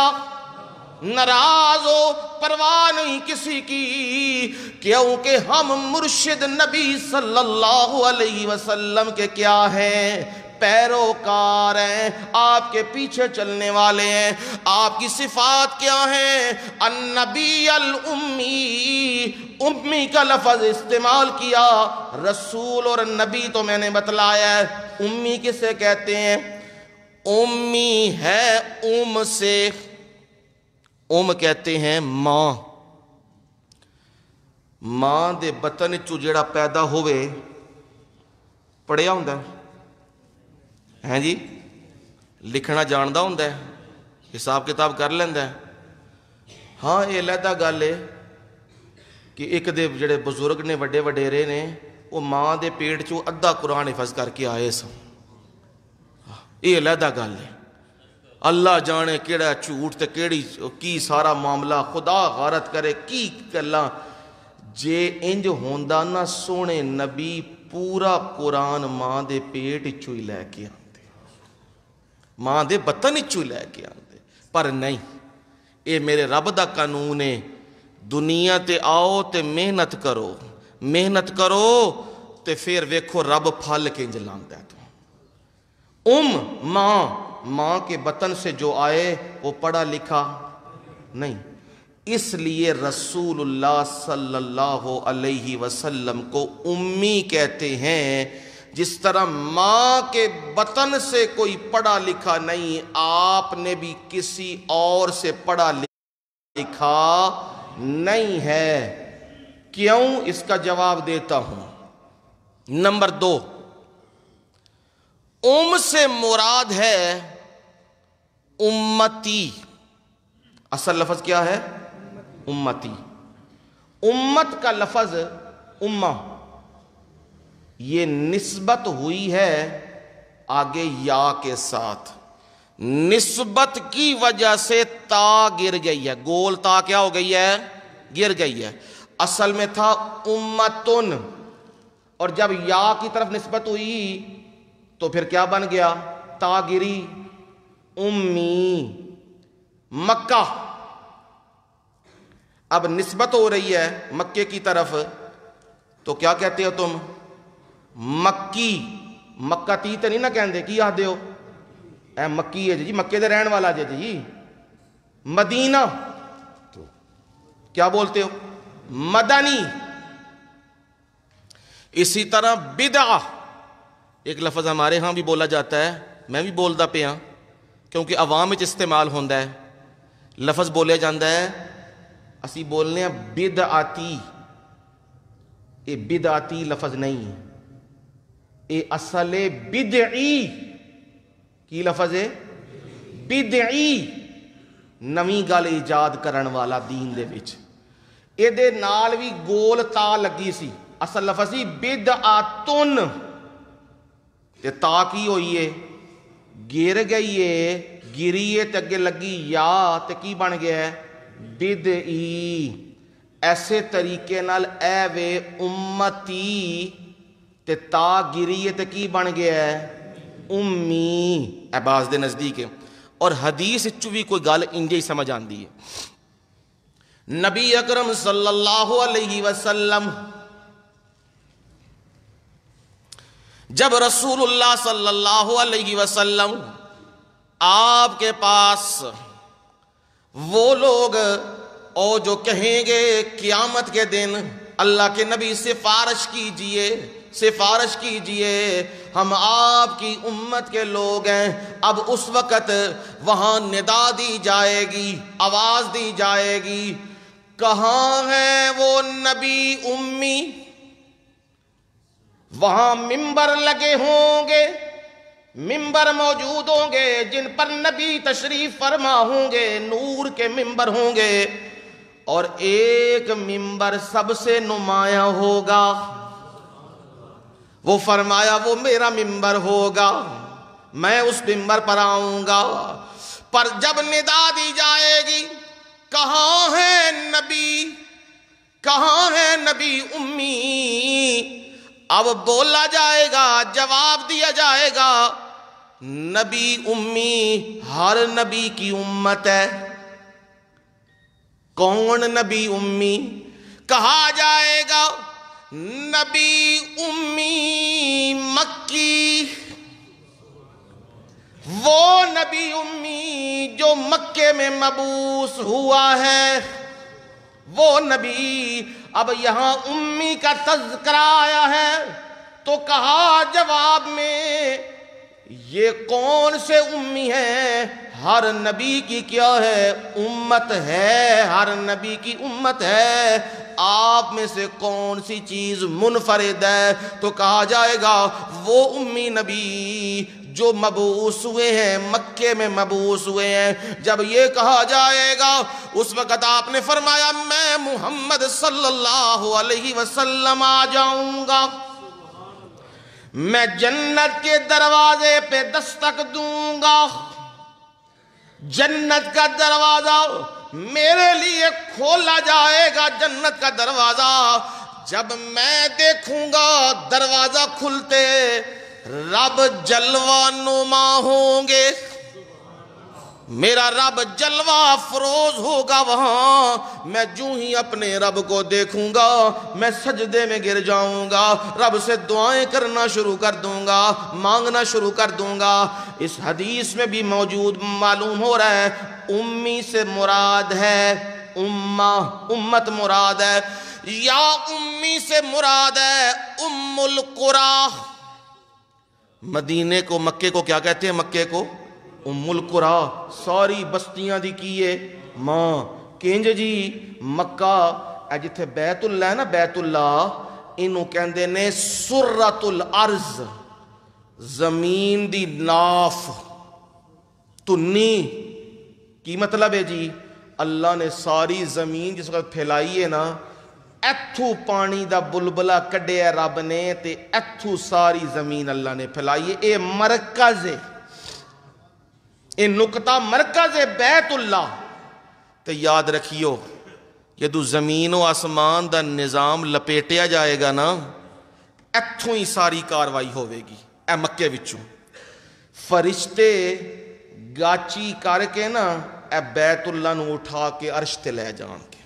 ناراض ہو، پرواہ نہیں کسی کی، کیونکہ ہم مرشد نبی صلی اللہ علیہ وسلم کے کیا ہیں؟ پیروکار ہیں، آپ کے پیچھے چلنے والے ہیں۔ آپ کی صفات کیا ہیں؟ النبی الامی، امی کا لفظ استعمال کیا، رسول اور نبی تو میں نے بتلایا ہے۔ امی کسے کہتے ہیں؟ امی ہے ام سے، ام کہتے ہیں ماں، ماں دے بطن چو جڑا پیدا ہوئے پڑھیا ہوندا ہے جی، لکھنا جاندا ہوندا ہے، حساب کتاب کر لیندا ہے۔ ہاں یہ علیحدہ گل ہے کہ ایک دے جڑے بزرگ نے وڈے وڈیرے نے وہ ماں دے پیٹ چو ادھا قرآن حفظ کر کے آئے سن، یہ علیحدہ گل ہے۔ اللہ جانے کیڑا جھوٹ تے کیڑی کی سارا معاملہ، خدا غارت کرے کی گلاں۔ جے انج ہوندا نا سونے نبی پورا قرآن ماں دے پیٹ چو ہی لے کے آندے، ماں دے بطن چو ہی لے کے آندے، پر نہیں، اے میرے رب دا قانون ہے، دنیا تے آؤ تے محنت کرو، محنت کرو تے پھر ویکھو رب پھل کنج لاندا ہے۔ تو ماں کے بطن سے جو آئے وہ پڑھا لکھا نہیں، اس لیے رسول اللہ صلی اللہ علیہ وسلم کو امی کہتے ہیں۔ جس طرح ماں کے بطن سے کوئی پڑھا لکھا نہیں، آپ نے بھی کسی اور سے پڑھا لکھا نہیں ہے۔ کیوں؟ اس کا جواب دیتا ہوں۔ نمبر 2، ام سے مراد ہے امتی، اصل لفظ کیا ہے؟ امتی۔ امت کا لفظ امہ یہ نسبت ہوئی ہے آگے یا کے ساتھ، نسبت کی وجہ سے تا گر گئی ہے، گول تا کیا ہو گئی ہے؟ گر گئی ہے۔ اصل میں تھا امتن، اور جب یا کی طرف نسبت ہوئی تو پھر کیا بن گیا؟ تا گری، امی۔ مکہ اب نسبت ہو رہی ہے مکے کی طرف، تو کیا کہتے ہو تم؟ مکی۔ مکہ تی تے نہیں نہ کہندے، کی آدھے ہو؟ اے مکی ہے جی، مکے دے رہن والا جی۔ مدینہ تو کیا بولتے ہو؟ مدنی۔ اسی طرح بدعہ ایک لفظ ہمارے ہاں بھی بولا جاتا ہے، میں بھی بولدا پہ ہاں کیونکہ عوام وچ استعمال ہوندا ہے، لفظ بولیا جاندہ ہے، اسی بولنے ہیں بدعاتی۔ یہ بدعاتی لفظ نہیں ہے، یہ اصل بدعی کی لفظ ہے، بدعی، نویں گل ایجاد کرن والا دین دے وچ۔ اے دے نال بھی گول تا لگی سی، اصل لفظ سی بدعاتن، تے تا کی ہوئی ہے؟ گر گئی ہے، گری ہے تے اگے لگی یا، تے کی بن گیا ہے؟ بدعی۔ ایسے طریقے نال اے وے امتی، تے تا گری ہے تے کی بن گیا ہے؟ امی۔ اے باز دے نزدیک ہے، اور حدیث چو بھی کوئی گل انجے ہی سمجھ آندی ہے۔ نبی اکرم صلی اللہ علیہ وسلم جب رسول اللہ صلی اللہ علیہ وسلم آپ کے پاس وہ لوگ او جو کہیں گے قیامت کے دن اللہ کے نبی سفارش کیجئے، سفارش کیجئے، ہم آپ کی امت کے لوگ ہیں، اب اس وقت وہاں ندا دی جائے گی، آواز دی جائے گی، کہاں ہے وہ نبی امی؟ وہاں ممبر لگے ہوں گے، ممبر موجود ہوں گے جن پر نبی تشریف فرما ہوں گے، نور کے ممبر ہوں گے، اور ایک ممبر سب سے نمایاں ہوگا، وہ فرمایا وہ میرا ممبر ہوگا، میں اس ممبر پر آؤں گا۔ پر جب ندا دی جائے گی کہاں ہے نبی، کہاں ہے نبی امی؟ اب بولا جائے گا، جواب دیا جائے گا، نبی امی ہر نبی کی امت ہے۔ کون نبی امی؟ کہا جائے گا نبی امی مکی، وہ نبی امی جو مکے میں مبعوث ہوا ہے، وہ نبی۔ اب یہاں امی کا تذکرہ آیا ہے تو کہا جواب میں یہ کون سے امی ہیں؟ ہر نبی کی کیا ہے؟ امت ہے، ہر نبی کی امت ہے۔ آپ میں سے کون سی چیز منفرد ہے؟ تو کہا جائے گا وہ امی نبی جو مبعوث ہوئے ہیں، مکے میں مبعوث ہوئے ہیں۔ جب یہ کہا جائے گا اس وقت آپ نے فرمایا میں محمد صلی اللہ علیہ وسلم آ جاؤں گا، میں جنت کے دروازے پہ دستک دوں گا، جنت کا دروازہ میرے لیے کھولا جائے گا، جنت کا دروازہ۔ جب میں دیکھوں گا دروازہ کھلتے رب جلوہ نما ہوں گے، میرا رب جلوہ افروز ہوگا وہاں۔ میں جو ہی اپنے رب کو دیکھوں گا میں سجدے میں گر جاؤں گا، رب سے دعائیں کرنا شروع کر دوں گا، مانگنا شروع کر دوں گا۔ اس حدیث میں بھی موجود معلوم ہو رہا ہے امی سے مراد ہے امہ، امت مراد ہے، یا امی سے مراد ہے ام القریٰ۔ مدینے کو، مکے کو کیا کہتے ہیں؟ مکے کو ام القریٰ، ساری بستیاں دی کیے ماں۔ کنج جی مکہ اے جتھے بیت اللہ ہے نا، بیت اللہ انہوں کہندے نے سرۃ الارض، زمین دی ناف تنی۔ کی مطلب ہے جی؟ اللہ نے ساری زمین جس وقت پھیلائی ہے نا، ایتھو پانی دا بلبلا کڈے ہے رب نے تے ایتھو ساری زمین اللہ نے پھیلائی ہے۔ اے مرکز ہے، اے نقطہ مرکز ہے بیت اللہ۔ تے یاد رکھیو جدو زمین و آسمان دا نظام لپیٹیا جائے گا نا، ایتھوں ہی ساری کاروائی ہوئے گی۔ اے مکے وچوں فرشتے گاچی کر کے نا اے بیت اللہ نو اٹھا کے عرش تے لے جان کے،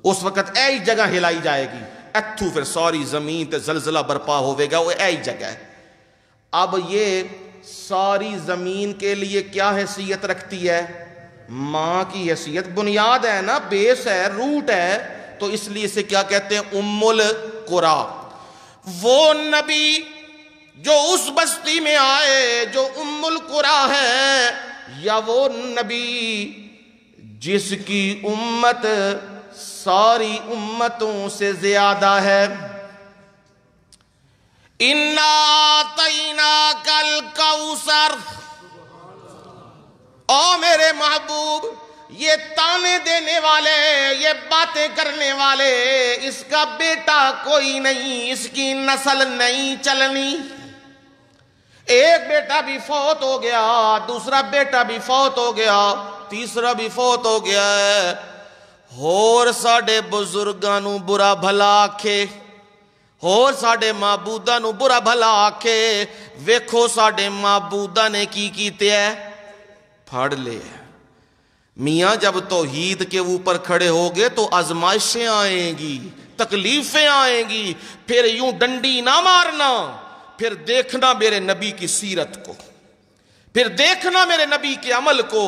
اس وقت اے جگہ ہلائی جائے گی، ایتھو پھر ساری زمین تے زلزلہ برپا ہوئے گا، وہ اے جگہ ہے۔ اب یہ ساری زمین کے لیے کیا حیثیت رکھتی ہے؟ ماں کی حیثیت، بنیاد ہے نا، بیس ہے، روٹ ہے، تو اس لیے اسے کیا کہتے ہیں؟ ام القریٰ۔ وہ نبی جو اس بستی میں آئے جو ام القریٰ ہے، یا وہ نبی جس کی امت ساری امتوں سے زیادہ ہے۔ اِنَّا أَعْطَيْنَاكَ الْكَوْثَرَ، او میرے محبوب، یہ تانے دینے والے، یہ باتیں کرنے والے، اس کا بیٹا کوئی نہیں، اس کی نسل نہیں چلنی۔ ایک بیٹا بھی فوت ہو گیا، دوسرا بیٹا بھی فوت ہو گیا، تیسرا بھی فوت ہو گیا ہے۔ ہور ساڑے بزرگاں نو برا بھلا آکھے، ہور ساڑے معبوداں نو برا بھلا آکھے، ویکھو ساڑے معبوداں نے کی کیتے ہے؟ پھاڑ لے۔ میاں جب توحید کے اوپر کھڑے ہوگے تو آزمائشیں آئیں گی، تکلیفیں آئیں گی، پھر یوں ڈنڈی نہ مارنا، پھر دیکھنا میرے نبی کی سیرت کو، پھر دیکھنا میرے نبی کے عمل کو۔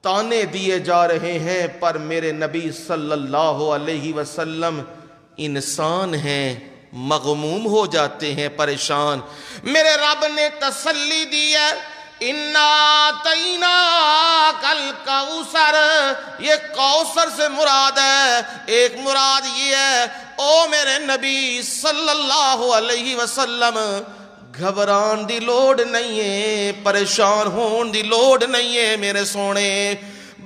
تانے دیے جا رہے ہیں پر میرے نبی صلی اللہ علیہ وسلم انسان ہیں، مغموم ہو جاتے ہیں، پریشان۔ میرے رب نے تسلی دی ہے، اِنَّا أَعْطَيْنَاكَ الْكَوْثَرَ، یہ کوثر سے مراد ہے۔ ایک مراد یہ ہے او میرے نبی صلی اللہ علیہ وسلم گھبران دی لوڑ نہیں ہے، پریشان ہون دی لوڑ نہیں ہے میرے سونے۔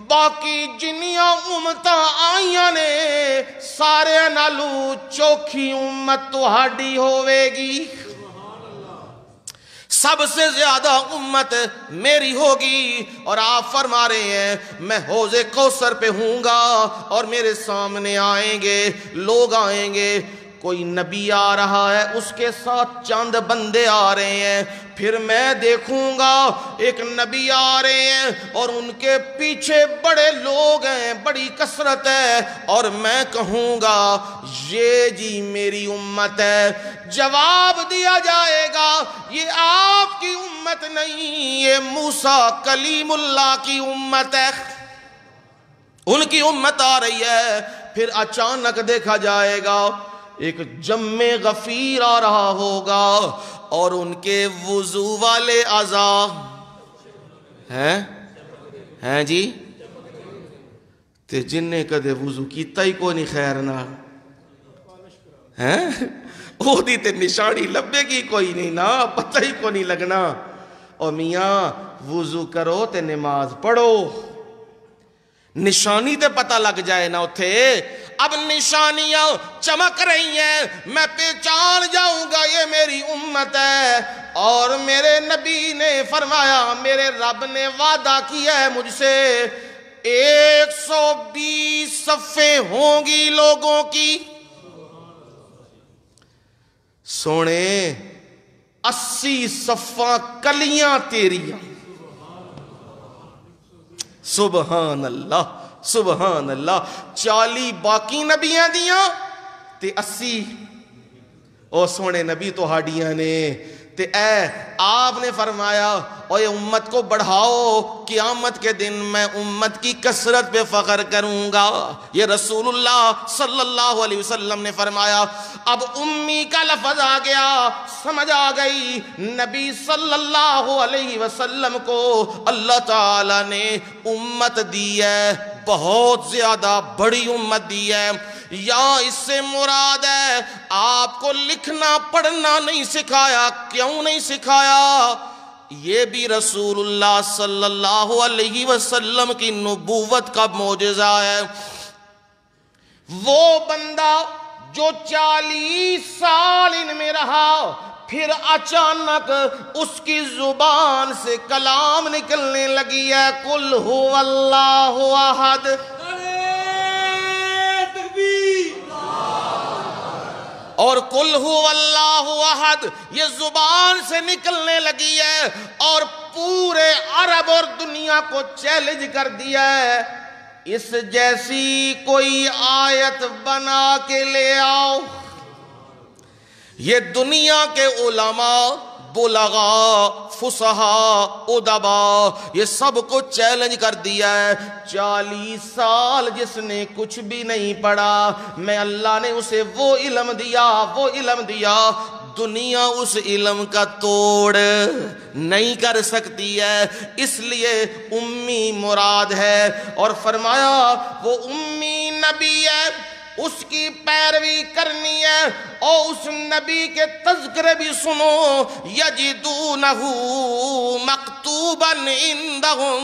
باقی جنیاں امتاں آئیاں نے سارے نالو چوکھی امت تہاڈی ہوئے گی، سب سے زیادہ امت میری ہوگی، اور آپ فرما رہے ہیں میں حوض کوثر پہ ہوں گا اور میرے سامنے آئیں گے لوگ، آئیں گے، کوئی نبی آ رہا ہے، اس کے ساتھ چند بندے آ رہے ہیں، پھر میں دیکھوں گا ایک نبی آ رہے ہیں اور ان کے پیچھے بڑے لوگ ہیں، بڑی کثرت ہے، اور میں کہوں گا یہ جی میری امت ہے۔ جواب دیا جائے گا یہ آپ کی امت نہیں، یہ موسیٰ کلیم اللہ کی امت ہے، ان کی امت آ رہی ہے۔ پھر اچانک دیکھا جائے گا ایک جم غفیر آ رہا ہوگا اور ان کے وضو والے اعضاء ہیں جی تے جن نے کدے وضو کیتا ہی کوئی نہیں خیر نہ وہ دی تے نشانی لبے گی کوئی نہیں نا، پتہ ہی کو نہیں لگنا۔ اور میاں وضو کرو تے نماز پڑھو، نشانی تے پتہ لگ جائے نا اتھے۔ اب نشانیاں چمک رہی ہیں، میں پہچان جاؤں گا یہ میری امت ہے، اور میرے نبی نے فرمایا، میرے رب نے وعدہ کیا ہے مجھ سے 120 صفیں ہوں گی لوگوں کی، سونے 80 صفاں کلیاں تیریاں، سبحان اللہ سبحان اللہ۔ 40 باقی نبیاں دیاں تے 80 او سونے نبی تو ہاڑیاں نے، تے اے آپ نے فرمایا او یہ امت کو بڑھاؤ، قیامت کے دن میں امت کی کثرت پہ فخر کروں گا۔ یہ رسول اللہ صلی اللہ علیہ وسلم نے فرمایا۔ اب امی کا لفظ آ گیا، سمجھ آ گئی، نبی صلی اللہ علیہ وسلم کو اللہ تعالی نے امت دی ہے، بہت زیادہ بڑی امت دی ہے، یا اس سے مراد ہے آپ کو لکھنا پڑھنا نہیں سکھایا۔ کیوں نہیں سکھایا؟ یہ بھی رسول اللہ صلی اللہ علیہ وسلم کی نبوت کا معجزہ ہے۔ وہ بندہ جو 40 سال ان میں رہا، پھر اچانک اس کی زبان سے کلام نکلنے لگی ہے، قل هو اللہ احد، اور قل هو اللہ احد یہ زبان سے نکلنے لگی ہے، اور پورے عرب اور دنیا کو چیلنج کر دیا ہے، اس جیسی کوئی آیت بنا کے لے آؤ۔ یہ دنیا کے علماء، بلغاء، فصحاء، ادباء، یہ سب کو چیلنج کر دیا ہے۔ 40 سال جس نے کچھ بھی نہیں پڑھا، میں اللہ نے اسے وہ علم دیا، وہ علم دیا، دنیا اس علم کا توڑ نہیں کر سکتی ہے، اس لیے امی مراد ہے۔ اور فرمایا وہ امی نبی ہے، اس کی پیروی کرنی ہے، اور اس نبی کے تذکرے بھی سنو، یجدونہ مکتوبا عندہم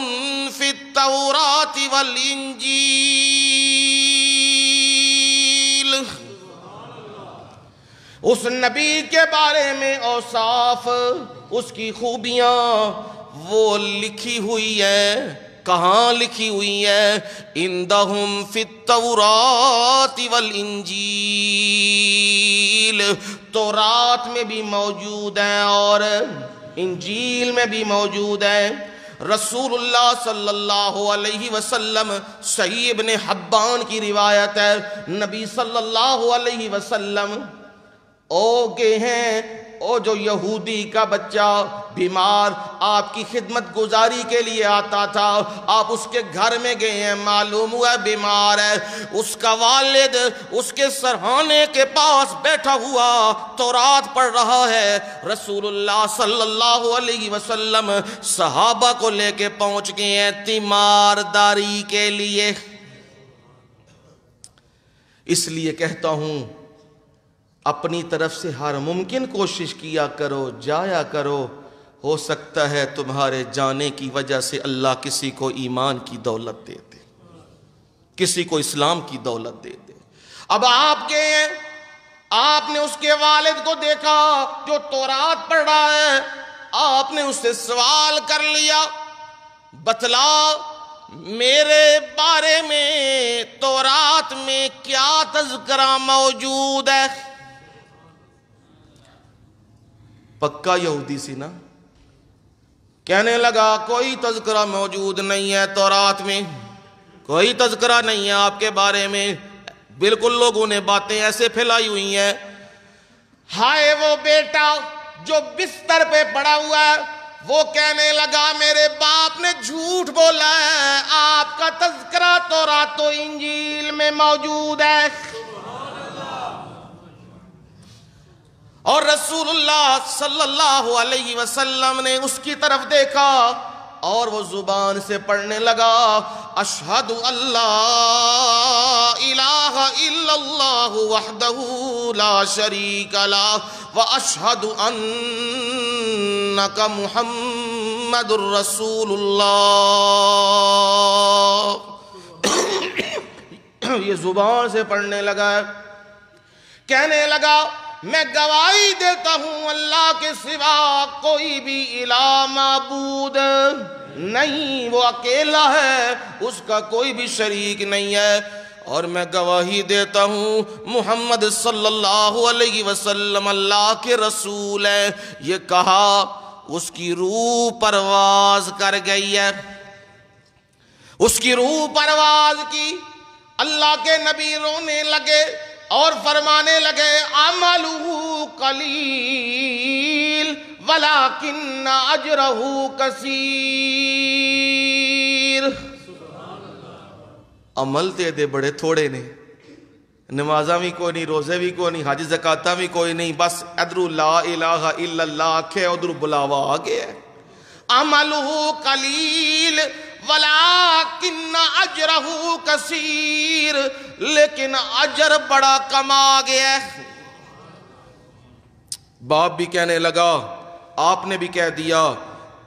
فی التوراۃ والانجیل۔ اس نبی کے بارے میں اوصاف، اس کی خوبیاں وہ لکھی ہوئی ہے۔ کہاں لکھی ہوئی ہے؟ عندہم فی التوراۃ والانجیل، تورات میں بھی موجود ہیں اور انجیل میں بھی موجود ہیں۔ رسول اللہ صلی اللہ علیہ وسلم، صحیح ابن حبان کی روایت ہے، نبی صلی اللہ علیہ وسلم گئے ہیں، جو یہودی کا بچہ بیمار آپ کی خدمت گزاری کے لیے آتا تھا، آپ اس کے گھر میں گئے ہیں، معلوم ہوا بیمار ہے، اس کا والد اس کے سرہانے کے پاس بیٹھا ہوا تورات پڑھ رہا ہے۔ رسول اللہ صلی اللہ علیہ وسلم صحابہ کو لے کے پہنچ گئے ہیں تیمارداری کے لیے۔ اس لیے کہتا ہوں اپنی طرف سے ہر ممکن کوشش کیا کرو، جایا کرو، ہو سکتا ہے تمہارے جانے کی وجہ سے اللہ کسی کو ایمان کی دولت دے دے، کسی کو اسلام کی دولت دے دے۔ اب آپ کے آپ نے اس کے والد کو دیکھا جو تورات پڑھ رہا ہے، آپ نے اس سے سوال کر لیا، بتلا میرے بارے میں تورات میں کیا تذکرہ موجود ہے؟ پکا یہودی سی نا، کہنے لگا کوئی تذکرہ موجود نہیں ہے تورات میں، کوئی تذکرہ نہیں ہے آپ کے بارے میں، بالکل لوگوں نے باتیں ایسے پھیلائی ہوئی ہیں۔ ہائے وہ بیٹا جو بستر پہ پڑا ہوا ہے، وہ کہنے لگا میرے باپ نے جھوٹ بولا ہے، آپ کا تذکرہ تورات و انجیل میں موجود ہے۔ اور رسول اللہ صلی اللہ علیہ وسلم نے اس کی طرف دیکھا اور وہ زبان سے پڑھنے لگا، اشہد اللہ الہ الا اللہ وحدہ لا شریک لہ واشہد انک محمد الرسول اللہ۔ یہ زبان سے پڑھنے لگا، کہنے لگا میں گواہی دیتا ہوں اللہ کے سوا کوئی بھی الہ معبود نہیں، وہ اکیلا ہے، اس کا کوئی بھی شریک نہیں ہے، اور میں گواہی دیتا ہوں محمد صلی اللہ علیہ وسلم اللہ کے رسول ہے۔ یہ کہا اس کی روح پرواز کر گئی ہے، اس کی روح پرواز کی۔ اللہ کے نبی رونے لگے اور فرمانے لگے عملہ قلیل ولیکن اجرہ کثیر۔ عمل تے دے بڑے تھوڑے نے، نمازاں بھی کوئی نہیں، روزے بھی کوئی نہیں، حج زکاتاں بھی کوئی نہیں، بس ادھر لا الہ الا اللہ آکھے ادھر بلاوا آ گیا ہے۔ عملہ قلیل ولیکن اجرہ کثیر، لیکن اجر بڑا کم آ گیا ہے۔ باپ بھی کہنے لگا، آپ نے بھی کہہ دیا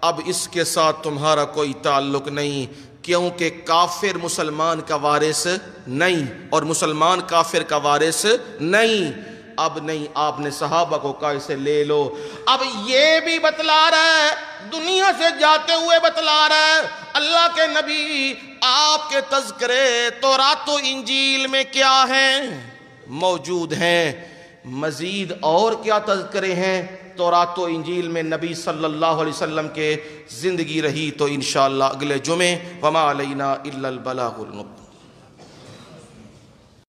اب اس کے ساتھ تمہارا کوئی تعلق نہیں، کیونکہ کافر مسلمان کا وارث نہیں اور مسلمان کافر کا وارث نہیں۔ اب نہیں، آپ نے صحابہ کو کہا اسے لے لو۔ اب یہ بھی بتلا رہا ہے، دنیا سے جاتے ہوئے بتلا رہا ہے، اللہ کے نبی آپ کے تذکرے تورات و انجیل میں کیا ہیں؟ موجود ہیں۔ مزید اور کیا تذکرے ہیں تورات و انجیل میں نبی صلی اللہ علیہ وسلم کے زندگی رہی تو انشاءاللہ اگلے جمعے وما علینا الا البلاغ المبین۔